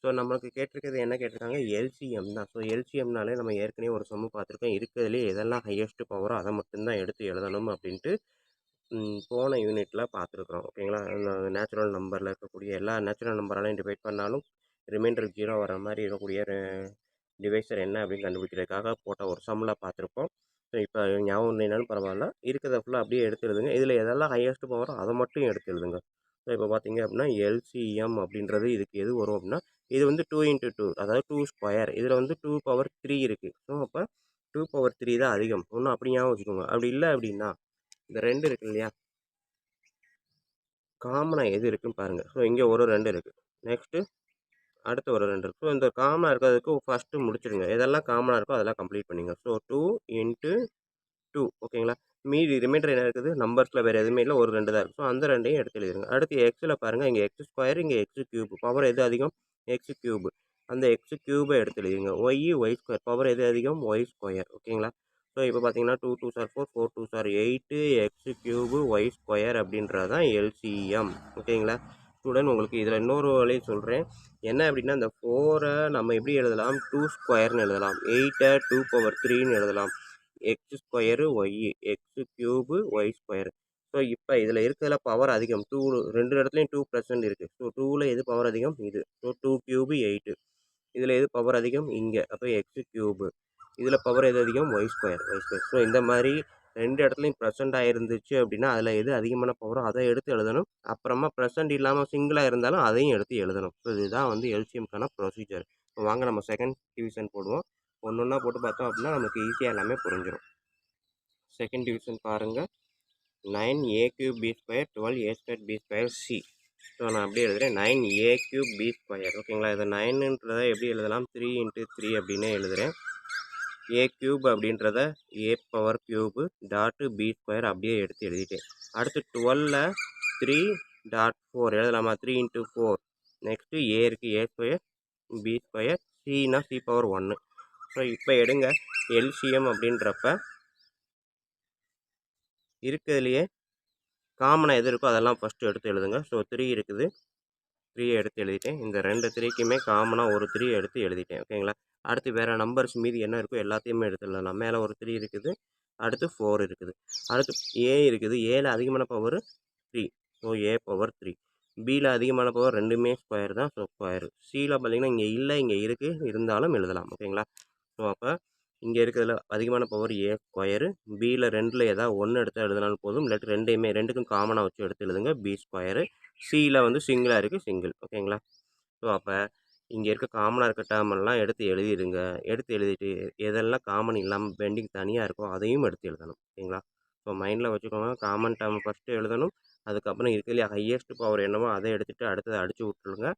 ஸோ நம்மளுக்கு கேட்டிருக்கிறது என்ன கேட்டிருக்காங்க? எல்சிஎம் தான். ஸோ எல்சிஎம்னாலே நம்ம ஏற்கனவே ஒரு சம்மு பார்த்துருக்கோம். இருக்கிறதுலே எதெல்லாம் ஹையஸ்ட் பவரோ அதை மட்டும்தான் எடுத்து எழுதணும் அப்படின்ட்டு போன யூனிட்டில் பார்த்துருக்குறோம். ஓகேங்களா? நேச்சுரல் நம்பரில் இருக்கக்கூடிய எல்லா நேச்சுரல் நம்பராலையும் டிவைட் பண்ணாலும் ரிமைண்டர் 0 வர மாதிரி இருக்கக்கூடிய டிவைசர் என்ன அப்படின்னு கண்டுபிடிக்கிறதுக்காக போட்ட ஒரு சம்மில் பார்த்துருப்போம். ஸோ இப்போ ஞாபகம் இல்லைனாலும் பரவாயில்ல, இருக்கிறத ஃபுல்லாக அப்படியே எடுத்து எழுதுங்க. இதில் எதெல்லாம் ஹையஸ்ட் பவரோ அதை மட்டும் எடுத்து எழுதுங்க. ஸோ இப்போ பார்த்தீங்க அப்படின்னா எல்சிஎம் அப்படின்றது இதுக்கு எது வரும் அப்படின்னா இது 2 × 2, அதாவது 2². இதில் 2⁻3 இருக்குது. ஸோ அப்போ 2⁻3 தான் அதிகம். ஒன்றும் அப்படி ஞாபகம் வச்சுக்கோங்க. அப்படி இல்லை அப்படின்னா இந்த 2 இருக்கு இல்லையா, காமனாக எது இருக்குன்னு பாருங்கள். ஸோ இங்கே ஒரு 2 இருக்குது. நெக்ஸ்ட்டு அடுத்து ஒரு 2 இருக்குது. ஸோ இந்த காமனாக இருக்கிறதுக்கு ஃபஸ்ட்டு முடிச்சிடுங்க. எதெல்லாம் காமனாக இருக்கோ அதெல்லாம் கம்ப்ளீட் பண்ணிங்க. ஸோ 2 × 2. ஓகேங்களா? மீதி ரிமைண்டர் என்ன இருக்குது? நம்பர்ஸில் வேறு எதுவுமே இல்லை, ஒரு 2 தான் இருக்குது. ஸோ அந்த 2ஐயும் எடுத்து எழுதிருங்க. அடுத்து எக்ஸில் பாருங்கள், இங்கே x², இங்கே x³. பவர் எது அதிகம்? x³. அந்த x³ எடுத்து எழுதிருங்க. y² பவர் எது அதிகம்? y². ஓகேங்களா? ஸோ இப்போ பார்த்தீங்கன்னா 2 2s are 4, 4 2s are 8, x³ y² அப்படின்றது தான் எல்சிஎம். ஓகேங்களா ஸ்டூடெண்ட்? உங்களுக்கு இதில் இன்னொரு வழி சொல்கிறேன். என்ன அப்படின்னா இந்த 4ஐ நம்ம எப்படி எழுதலாம்? 2² எழுதலாம். 8ஐ 2⁻3 எழுதலாம். x² y, x³ y². So இப்போ இதில் இருக்கிறதுல பவர் அதிகம். 2 2 இடத்துலையும் 2% இருக்குது. ஸோ 2ல் எது பவர் அதிகம்? இது. ஸோ 2³ 8. இதில் எது பவர் அதிகம்? இங்கே. அப்போ x³. இதில் பவர் எது அதிகம்? y². ஸோ இந்த மாதிரி 2 இடத்துலையும் ப்ரெசென்ட் ஆகிருந்துச்சு அப்படின்னா அதில் எது அதிகமான பவரோ அதை எடுத்து எழுதணும். அப்புறமா ப்ரெசென்ட் இல்லாமல் சிங்கிளாக இருந்தாலும் அதையும் எடுத்து எழுதணும். ஸோ இதுதான் எல்சிஎம்க்கான ப்ரொசீஜர். ஸோ வாங்க நம்ம செகண்ட் டிவிஷன் போடுவோம். ஒன்று ஒன்றா போட்டு பார்த்தோம் அப்படின்னா நமக்கு ஈஸியாக எல்லாமே புரிஞ்சிடும். செகண்ட் டிவிஷன் பாருங்கள். 9a³ b², 12a² b² c. So நான் அப்படியே எழுதுகிறேன். 9a³ b². ஓகேங்களா? இதை 9ன்றதை எப்படி எழுதலாம்? 3 × 3 அப்படின்னு எழுதுகிறேன். a³ அப்படின்றத a⁻³ டாட்டு b² அப்படியே எடுத்து எழுதிட்டேன். அடுத்து 12ல் 3.4 எழுதலாமா? 3 × 4. நெக்ஸ்ட்டு a இருக்குது, a² b², cனா c⁻1. ஸோ இப்போ எடுங்க. எல்சிஎம் அப்படின்றப்ப இருக்கிறதுலையே காமனாக எது இருக்கோ அதெல்லாம் ஃபஸ்ட்டு எடுத்து எழுதுங்க. ஸோ 3 இருக்குது, 3 எடுத்து எழுதிட்டேன். இந்த 2 3க்குமே காமனாக ஒரு 3 எடுத்து எழுதிட்டேன். ஓகேங்களா? அடுத்து வேறு நம்பர்ஸ் மீதி என்ன இருக்கோ எல்லாத்தையுமே எடுத்து எழுதலாம். மேலே ஒரு 3 இருக்குது, அடுத்து 4 இருக்குது, அடுத்து ஏ இருக்குது. ஏல அதிகமான பவர் 3. So a⁻3. பியில் அதிகமான பவர் ரெண்டுமே ஸ்கொயர் தான். So square. சியில் பார்த்தீங்கன்னா இங்கே இல்லை, இங்கே இருக்குது, இருந்தாலும் எழுதலாம். ஓகேங்களா? ஸோ அப்போ இங்கே இருக்கிறதுல அதிகமான பவர் a². பியில் 2ல் ஏதாவது ஒன்று எடுத்து எழுதினாலும் போதும். இல்லாட்டி ரெண்டுக்கும் காமனாக வச்சு எடுத்து எழுதுங்க, b². சியில் வந்து சிங்கிளாக இருக்குது சிங்கிள். ஓகேங்களா? ஸோ அப்போ இங்கே இருக்க காமனாக இருக்க டேர்மெல்லாம் எடுத்து எழுதிடுங்க. எடுத்து எழுதிட்டு எதெல்லாம் காமன் இல்லாமல் பெண்டிங் தனியாக இருக்கோ அதையும் எடுத்து எழுதணும். ஓகேங்களா? ஸோ மைண்டில் வச்சுக்கோங்க. காமன் டேர்ம் ஃபஸ்ட்டு எழுதணும். அதுக்கப்புறம் இருக்கிறதுலே ஹையஸ்ட் பவர் என்னவோ அதை எடுத்துகிட்டு அடுத்ததை அடித்து விட்டுருங்க.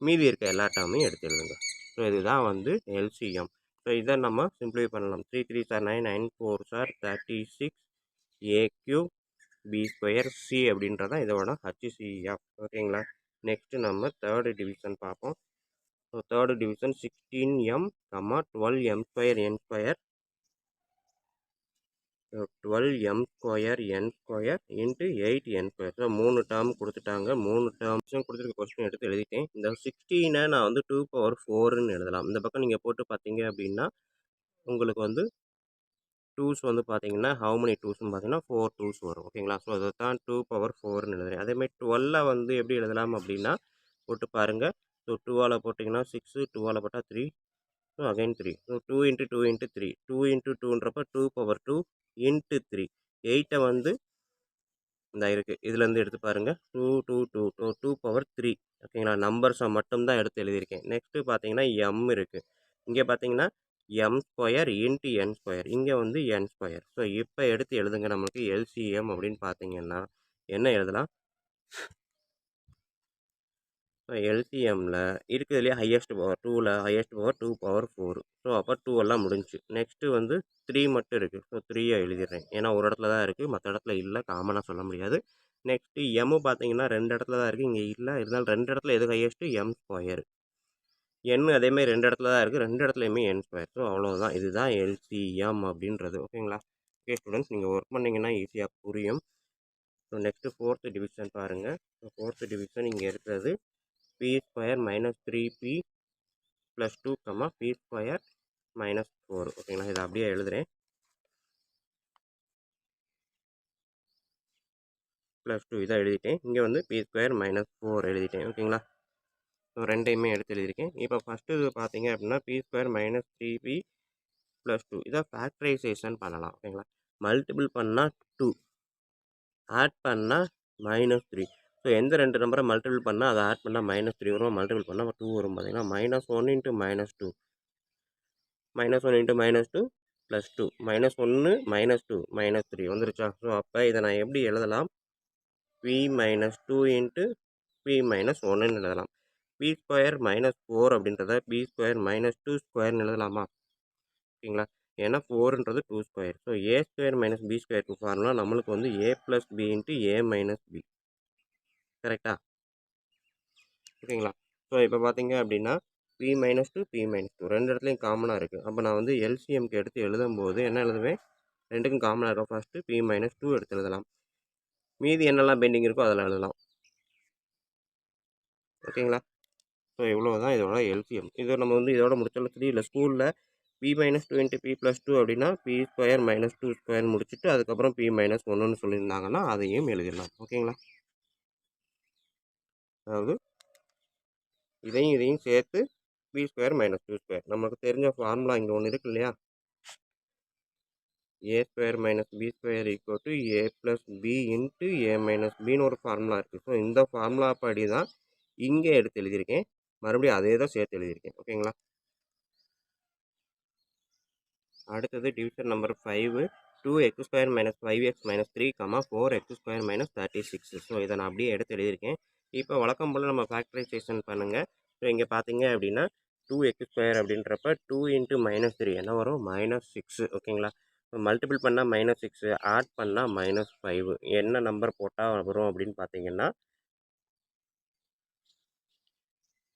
மீதி இருக்க எல்லா டேர்மையும் எடுத்து எழுதுங்க. ஸோ இதுதான் வந்து எல்சிஎம். ஸோ இதை நம்ம சிம்பிளிஃபை பண்ணலாம். 3 3 sir 9, 9 4 sir 36 a cube B square C அப்படின்றதான் இதோட ஹச்சிசிஎஃப். ஓகேங்களா? நெக்ஸ்ட்டு நம்ம தேர்டு டிவிஷன் பார்ப்போம். So third division 16m, 12m square n square 12m square n square into 8n square. So 3 term கொடுத்துட்டாங்க. 3 டேர்ம்ஸும் கொடுத்துருக்க கொஸ்டின் எடுத்து எழுதிட்டேன். இந்த 16 நான் வந்து 2/4ன்னு எழுதலாம். இந்த பக்கம் நீங்கள் போட்டு பார்த்தீங்க அப்படின்னா உங்களுக்கு வந்து டூஸ் வந்து பார்த்தீங்கன்னா ஹவு many டூஸ்ன்னு பார்த்தீங்கன்னா 4 டூஸ் வரும். ஓகேங்களா? ஸோ அதை தான் 2/4ன்னு எழுதுறேன். அதேமாதிரி 12 வந்து எப்படி எழுதலாம் அப்படின்னா போட்டு பாருங்கள். ஸோ 2ஆல் போட்டிங்கன்னா 6, 2ஆல் போட்டால் 3, ஸோ அகைன் 3. ஸோ 2 × 2 × 3, 2 × 2ன்றப்ப 2/2 × 3. 8 வந்து இந்த இருக்குது இதுலேருந்து எடுத்து பாருங்கள். 2 2 2 2/3. ஓகேங்களா? நம்பர்ஸை மட்டும்தான் எடுத்து எழுதியிருக்கேன். நெக்ஸ்ட்டு பார்த்தீங்கன்னா எம் இருக்குது. இங்கே பார்த்தீங்கன்னா M square into n square. இங்கே வந்து என் ஸ்கொயர். ஸோ இப்போ எடுத்து எழுதுங்க. நமக்கு எல்சிஎம் அப்படின்னு பார்த்தீங்கன்னா என்ன எழுதலாம்? ஸோ எல்சிஎம்மில் இருக்கிறதுலேயே ஹையஸ்ட் பவர் 2ல் ஹையஸ்ட் பவர் 2/4. ஸோ அப்போ 2 எல்லாம் முடிஞ்சு. நெக்ஸ்ட்டு வந்து 3 மட்டும் இருக்குது. ஸோ 3யை எழுதிடுறேன். ஏன்னா ஒரு இடத்துல தான் இருக்குது, மற்ற இடத்துல இல்லை, காமனாக சொல்ல முடியாது. நெக்ஸ்ட்டு எம்மு பார்த்தீங்கன்னா 2 இடத்துல தான் இருக்குது, இங்கே இல்லை. இருந்தாலும் 2 இடத்துல எது ஹையஸ்ட்டு? M square. என் அதேமாதிரி 2 இடத்துல தான் இருக்குது, 2 இடத்துலையுமே என் ஸ்கொயர். ஸோ அவ்வளோதான். இதுதான் எல்சிஎம் அப்படின்றது. ஓகேங்களா? ஓகே ஸ்டூடெண்ட்ஸ், நீங்கள் ஒர்க் பண்ணிங்கன்னா ஈஸியாக புரியும். ஸோ நெக்ஸ்ட்டு 4th டிவிஷன் பாருங்கள். ஸோ 4th டிவிஷன் இங்கே இருக்கிறது P square minus 3p plus 2, P square minus 4. ஓகேங்களா? இதை அப்படியே எழுதுகிறேன். ப்ளஸ் 2 இதை எழுதிட்டேன். இங்கே வந்து பி ஸ்கொயர் மைனஸ் 4 எழுதிட்டேன். ஓகேங்களா? ஸோ ரெண்டையுமே எடுத்து எழுதியிருக்கேன். இப்போ ஃபஸ்ட்டு இது பார்த்தீங்க அப்படின்னா B square minus 3p plus 2 இதை ஃபேக்டரைசேஷன் பண்ணலாம். ஓகேங்களா? மல்டிபிள் பண்ணால் 2, ஆட் பண்ணால் மைனஸ் 3. ஸோ எந்த 2 நம்பரை மல்டிபிள் பண்ணால் அதை ஆட் பண்ணால் மைனஸ் 3 வரும், மல்டிபிள் பண்ணால் 2 வரும். பார்த்தீங்கன்னா -1 × -2, -1 × -2 ப்ளஸ் 2, -1 -2 -3 வந்துருச்சா? ஸோ அப்போ இதை நான் எப்படி எழுதலாம்? p - 2 × p - 1ன்னு எழுதலாம். பி ஸ்கொயர் மைனஸ் 4 அப்படின்றத பி ஸ்கொயர் மைனஸ் 2 ஸ்கொயர்னு எழுதலாமா? ஓகேங்களா? ஏன்னா 4ன்றது 2 ஸ்கொயர். ஸோ ஏ ஸ்கொயர் மைனஸ் பி ஸ்கொயருக்கு ஃபார்முலா நம்மளுக்கு வந்து a + b × a - b. கரெக்டாக? ஓகேங்களா? ஸோ இப்போ பார்த்தீங்க அப்படின்னா p - 2 p - 2 ரெண்டு இடத்துலையும் காமனாக இருக்குது. அப்போ நான் வந்து எல்சிஎம்க்கு எடுத்து எழுதும்போது என்ன எழுதுவேன்? ரெண்டுக்கும் காமனாக இருக்கும். ஃபஸ்ட்டு p - 2 எடுத்து எழுதலாம். மீதி என்னெல்லாம் பெண்டிங் இருக்கோ அதெல்லாம் எழுதலாம். ஓகேங்களா? ஸோ இவ்வளோ தான் இதோட எல்சிஎம். இதை நம்ம வந்து இதோட முடிச்சாலும் சரி, இல்லை ஸ்கூலில் p - 2 × p + 2 அப்படின்னா p ஸ்கொயர் மைனஸ் 2 ஸ்கொயர் முடிச்சுட்டு அதுக்கப்புறம் p - 1ன்னு சொல்லியிருந்தாங்கன்னா அதையும் எழுதிடலாம். ஓகேங்களா? அதாவது இதையும் சேர்த்து பி ஸ்கொயர் மைனஸ் 2 ஸ்கொயர். நமக்கு தெரிஞ்ச ஃபார்முலா இங்கே ஒன்று இருக்கு இல்லையா? A square minus B square equal to A plus B into A minus பின்னு ஒரு ஃபார்முலா இருக்குது. ஸோ இந்த ஃபார்முலா படி தான் இங்கே எடுத்து எழுதியிருக்கேன். மறுபடியும் அதே தான் சேர்த்து எழுதியிருக்கேன். ஓகேங்களா? அடுத்தது division number 5, 2x² - 5x - 3, 4x² - 36. So இதை நான் அப்படியே எடுத்து எழுதியிருக்கேன். இப்போ வழக்கம் போல் நம்ம ஃபேக்டரைசேஷன் பண்ணுங்கள். ஸோ இங்கே பார்த்தீங்க அப்படின்னா 2x² அப்படின்றப்ப 2 × -3 என்ன வரும்? -6. ஓகேங்களா? மல்டிபிள் பண்ணால் -6, ஆட் பண்ணால் -5. என்ன நம்பர் போட்டால் வரும் அப்படின்னு பார்த்தீங்கன்னா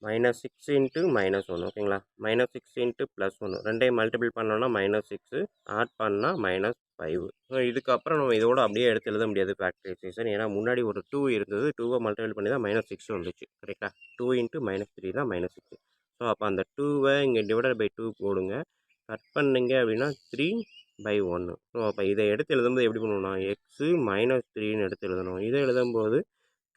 -6 × -1. ஓகேங்களா? -6 × +1 ரெண்டையும் மல்டிபிள் பண்ணோன்னா -6, ஆட் பண்ணால் -5. ஸோ இதுக்கப்புறம் நம்ம இதோட அப்படியே எடுத்து எழுத முடியாது ஃபேக்டரைசேஷன். ஏன்னா முன்னாடி ஒரு 2 இருந்தது, 2வை மல்டிபிள் பண்ணி தான் -6 வந்துச்சு. கரெக்டாக? 2 × -3 தான் -6. ஸோ அப்போ அந்த 2வை இங்கே டிவைடட் பை 2 போடுங்க. கட் பண்ணிங்க அப்படின்னா 3/1. ஸோ அப்போ இதை எடுத்து எழுதும்போது எப்படி பண்ணுவோம்னா x - 3ன்னு எடுத்து எழுதணும். இதை எழுதும்போது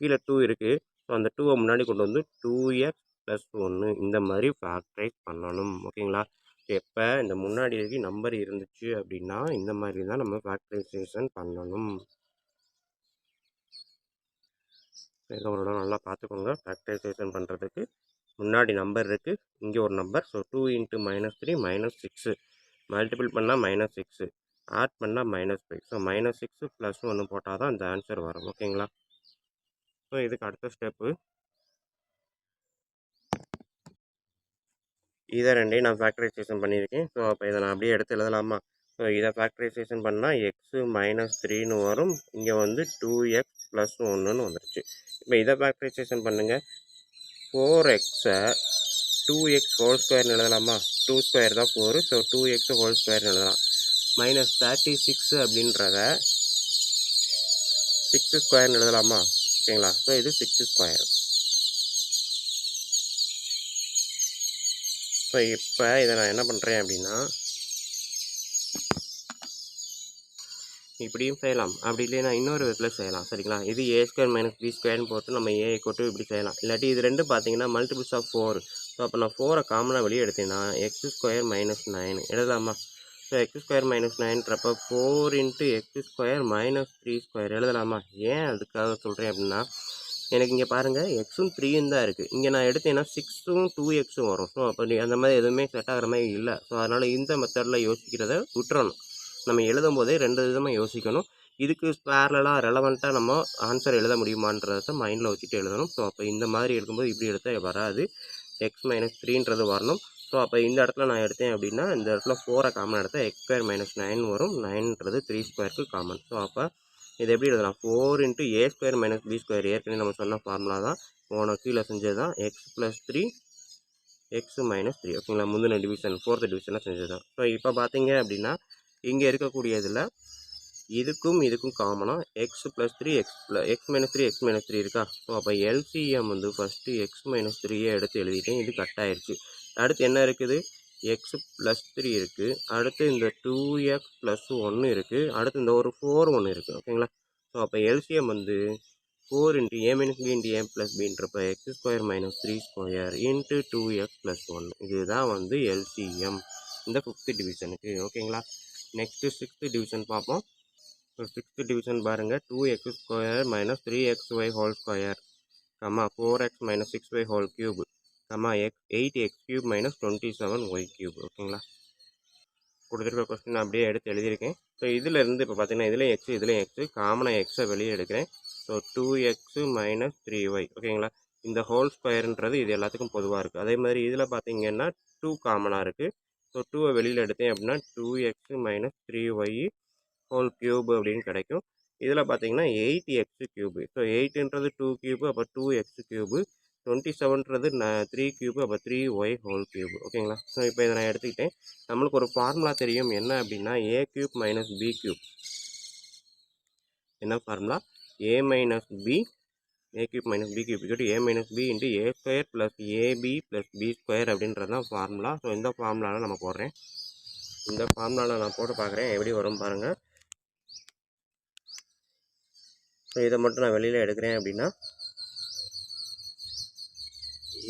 கீழே 2 இருக்குது. ஸோ அந்த 2வை முன்னாடி கொண்டு வந்து 2x + 1 இந்த மாதிரி ஃபேக்டரைஸ் பண்ணணும். ஓகேங்களா? எப்போ இந்த முன்னாடி நம்பர் இருந்துச்சு அப்படின்னா இந்த மாதிரி தான் நம்ம ஃபேக்டரைசேஷன் பண்ணணும். எவ்வளோ நல்லா பார்த்துக்கோங்க. ஃபேக்டரைசேஷன் பண்ணுறதுக்கு முன்னாடி நம்பர் இருக்குது, இங்கே ஒரு நம்பர். ஸோ 2 × -3 -6, மல்டிபிள் பண்ணால் -6, ஆட் பண்ணால் -5. ஸோ -6 + 1 போட்டால் தான் இந்த ஆன்சர் வரும். ஓகேங்களா? ஸோ இதுக்கு அடுத்த ஸ்டெப்பு இதை ரெண்டையும் நான் ஃபேக்டரைசேஷன் பண்ணியிருக்கேன். ஸோ அப்போ இதை நான் அப்படியே எடுத்து எழுதலாமா? ஸோ இதை ஃபேக்டரைசேஷன் பண்ணால் எக்ஸு -3ன்னு வரும். இங்கே வந்து 2x + 1ன்னு வந்துருச்சு. இப்போ இதை ஃபேக்டரைசேஷன் பண்ணுங்கள். 4xஐ 2x ஹோல் ஸ்கொயர்னு எழுதலாமா? 2² தான் 4. ஸோ 2x ஹோல் ஸ்கொயர்னு எழுதலாம். -36 அப்படின்றத 6² எழுதலாமா? ஓகேங்களா? ஸோ இது 6². ஸோ இப்போ இதை நான் என்ன பண்ணுறேன் அப்படின்னா, இப்படியும் செய்யலாம், அப்படி இல்லைன்னா இன்னொரு விதத்தில் செய்யலாம். சரிங்களா? இது a² - b² போட்டு நம்ம a = இப்படி செய்யலாம். இல்லாட்டி இது ரெண்டும் பார்த்தீங்கன்னா மல்டிபிள்ஸ் ஆஃப் 4. ஸோ அப்போ நான் 4ஐ காமனாக வெளியே எடுத்தேன்னா x² - 9 எழுதலாமா? ஸோ x² - 9ன்றப்போ 4 × x² - 3² எழுதலாமா? ஏன் அதுக்காக சொல்கிறேன் அப்படின்னா, எனக்கு இங்கே பாருங்கள் எக்ஸும் 3யும் தான் இருக்குது. இங்கே நான் எடுத்தேன்னா 6ம் 2xம் வரும். ஸோ அப்போ அந்த மாதிரி எதுவுமே செட் ஆகிற மாதிரி இல்லை. ஸோ அதனால் இந்த மெத்தடில் யோசிக்கிறத விட்டுறணும். நம்ம எழுதும் போதே 2 விதமாக யோசிக்கணும். இதுக்கு பேரலாக ரெலவெண்ட்டாக நம்ம ஆன்சர் எழுத முடியுமான்றதை மைண்டில் வச்சுட்டு எழுதணும். ஸோ அப்போ இந்த மாதிரி எடுக்கும்போது இப்படி எடுத்தால் வராது. x - 3ன்றது வரணும். ஸோ அப்போ இந்த இடத்துல நான் எடுத்தேன் அப்படின்னா, இந்த இடத்துல 4ஐ காமன் எடுத்தால் x² - 9 வரும். 9ன்றது 3²க்கு காமன். ஸோ அப்போ இது எப்படி எழுதலாம்? 4 × a² - b². ஏற்கனவே நம்ம சொன்ன ஃபார்முலா தான், போன கீழே செஞ்சது தான். x + 3 x - 3. ஓகேங்களா? முந்தின டிவிஷன் 4th டிவிஷனில் செஞ்சது தான். ஸோ இப்போ பார்த்தீங்க அப்படின்னா, இங்கே இருக்கக்கூடியதில் இதுக்கும் இதுக்கும் காமனாக x + 3 x - 3 இருக்கா? ஸோ அப்போ LCM வந்து ஃபஸ்ட்டு x - 3 எடுத்து எழுதிட்டேன். இது கட் ஆயிடுச்சு. அடுத்து என்ன இருக்குது? x + 3 இருக்குது. அடுத்து இந்த 2x + 1 இருக்குது. அடுத்து இந்த ஒரு 4 ஒன்று இருக்குது. ஓகேங்களா? ஸோ அப்போ LCM வந்து 4 × a - b × a + bன்றப்ப x² - 3² × 2x + 1. இதுதான் வந்து LCM இந்த 5th டிவிஷனுக்கு. ஓகேங்களா? நெக்ஸ்ட்டு 6th டிவிஷன் பார்ப்போம். ஸோ 6th டிவிஷன் பாருங்கள். 2x² - 3xy whole square, 4x - 6y whole cube, 8x³ - 27y³. ஓகேங்களா? கொடுத்துருக்க கொஸ்டின் அப்படியே எடுத்து எழுதியிருக்கேன். ஸோ இதிலேருந்து இப்போ பார்த்தீங்கன்னா இதுலேயும் எக்ஸ் இதுலேயும் எக்ஸு, காமனாக எக்ஸை வெளியே எடுக்கிறேன். So 2x - 3y. ஓகேங்களா? இந்த ஹோல் ஸ்கொயருன்றது இது எல்லாத்துக்கும் பொதுவாக இருக்குது. அதே மாதிரி இதில் பார்த்தீங்கன்னா 2 காமனாக இருக்குது. ஸோ 2ஐ வெளியில் எடுத்தேன் அப்படின்னா 2x - 3y ஹோல் கியூப் அப்படின்னு கிடைக்கும். இதில் பார்த்தீங்கன்னா 8x³. ஸோ 8ன்றது 2³ அப்போ 2x³, 27ன்றது 3³ அப்போ 3y ஹோல் கியூப். ஓகேங்களா? ஸோ இப்போ இதை நான் எடுத்துக்கிட்டேன். நம்மளுக்கு ஒரு ஃபார்முலா தெரியும், என்ன அப்படின்னா a³ - b³. என்ன formula? a - b a³ - b³ a - b × a² + ab + b² அப்படின்றது தான் ஃபார்முலா. ஸோ இந்த ஃபார்முலாவில் நம்ம போடுறேன். இந்த ஃபார்முலாவில் நான் போட்டு பார்க்குறேன் எப்படி வரும் பாருங்கள். ஸோ இதை மட்டும் நான் வெளியில் எடுக்கிறேன் அப்படின்னா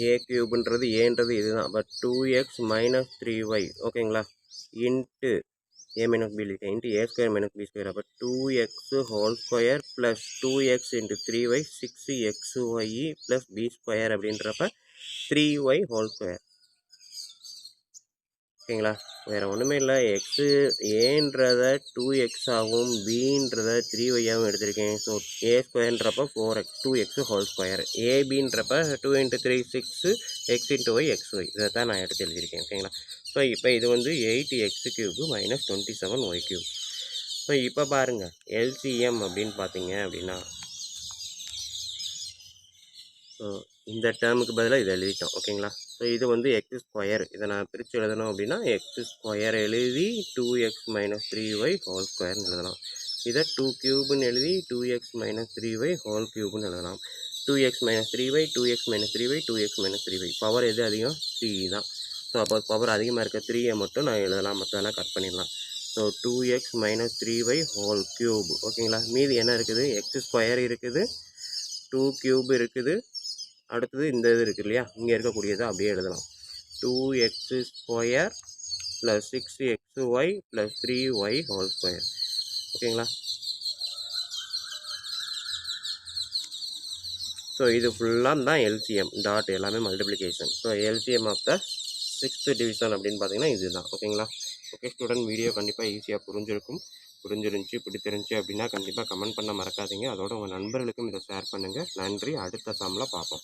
a³ன்றது ஏன்றது இதுதான். But 2x - 3y. ஓகேங்களா? Into a - b into a² - b². அப்போ 2x whole square plus 2x × 3y 6xy + b² அப்படின்றப்ப 3y ஹோல் ஸ்கொயர். ஓகேங்களா? வேறு ஒன்றுமே இல்லை. எக்ஸு ஏன்றதை 2x ஆகவும் பின்றதை 3yஆகவும் எடுத்திருக்கேன். ஸோ a²ன்றப்போ 4x 2x ஹோல் ஸ்கொயர், ஏபின்றப்ப 2 × 3 6 x × y xy. இதை தான் நான் எடுத்து எழுதியிருக்கேன். ஓகேங்களா? ஸோ இப்போ இது வந்து 8x³ - 27y³. ஸோ இப்போ பாருங்கள் LCM அப்படின்னு பார்த்தீங்க அப்படின்னா, ஸோ இந்த டேர்முக்கு பதிலாக இதை எழுதிட்டோம். ஓகேங்களா? ஸோ இது வந்து x². இதை நான் பிரித்து எழுதணும் அப்படின்னா x² எழுதி 2x - 3y ஹோல் ஸ்கொயர்னு எழுதலாம். இதை 2³ எழுதி 2x - 3y ஹோல் கியூப்னு எழுதலாம். 2x - 3y 2x - 3y 2x - 3y. Power எது அதிகம்? 3 தான். ஸோ அப்போ பவர் அதிகமாக இருக்க 3ஐ மட்டும் நான் எழுதலாம், மற்றதெல்லாம் கட் பண்ணிடலாம். So 2x - 3y whole cube. ஓகேங்களா? மீதி என்ன இருக்குது? x² இருக்குது, 2³ இருக்குது, அடுத்தது இந்த இது இருக்குது இல்லையா, இங்கே இருக்கக்கூடியதை அப்படியே எழுதலாம். 2x² + 6xy + 3y whole square. ஓகேங்களா? ஸோ ஸோ இது ஃபுல்லாக தான் எல்சிஎம் டாட் எல்லாமே multiplication. So LCM of the 6th division அப்படின்னு பார்த்தீங்கன்னா இதுதான். ஓகேங்களா? ஓகே ஸ்டூடெண்ட், வீடியோ கண்டிப்பாக ஈஸியாக புரிஞ்சிருந்துச்சு பிடிச்சிருந்துச்சி அப்படின்னா கண்டிப்பாக கமெண்ட் பண்ண மறக்காதீங்க. அதோட உங்கள் நண்பர்களுக்கும் இதை ஷேர் பண்ணுங்கள். நன்றி. அடுத்த சம்மில் பார்ப்போம்.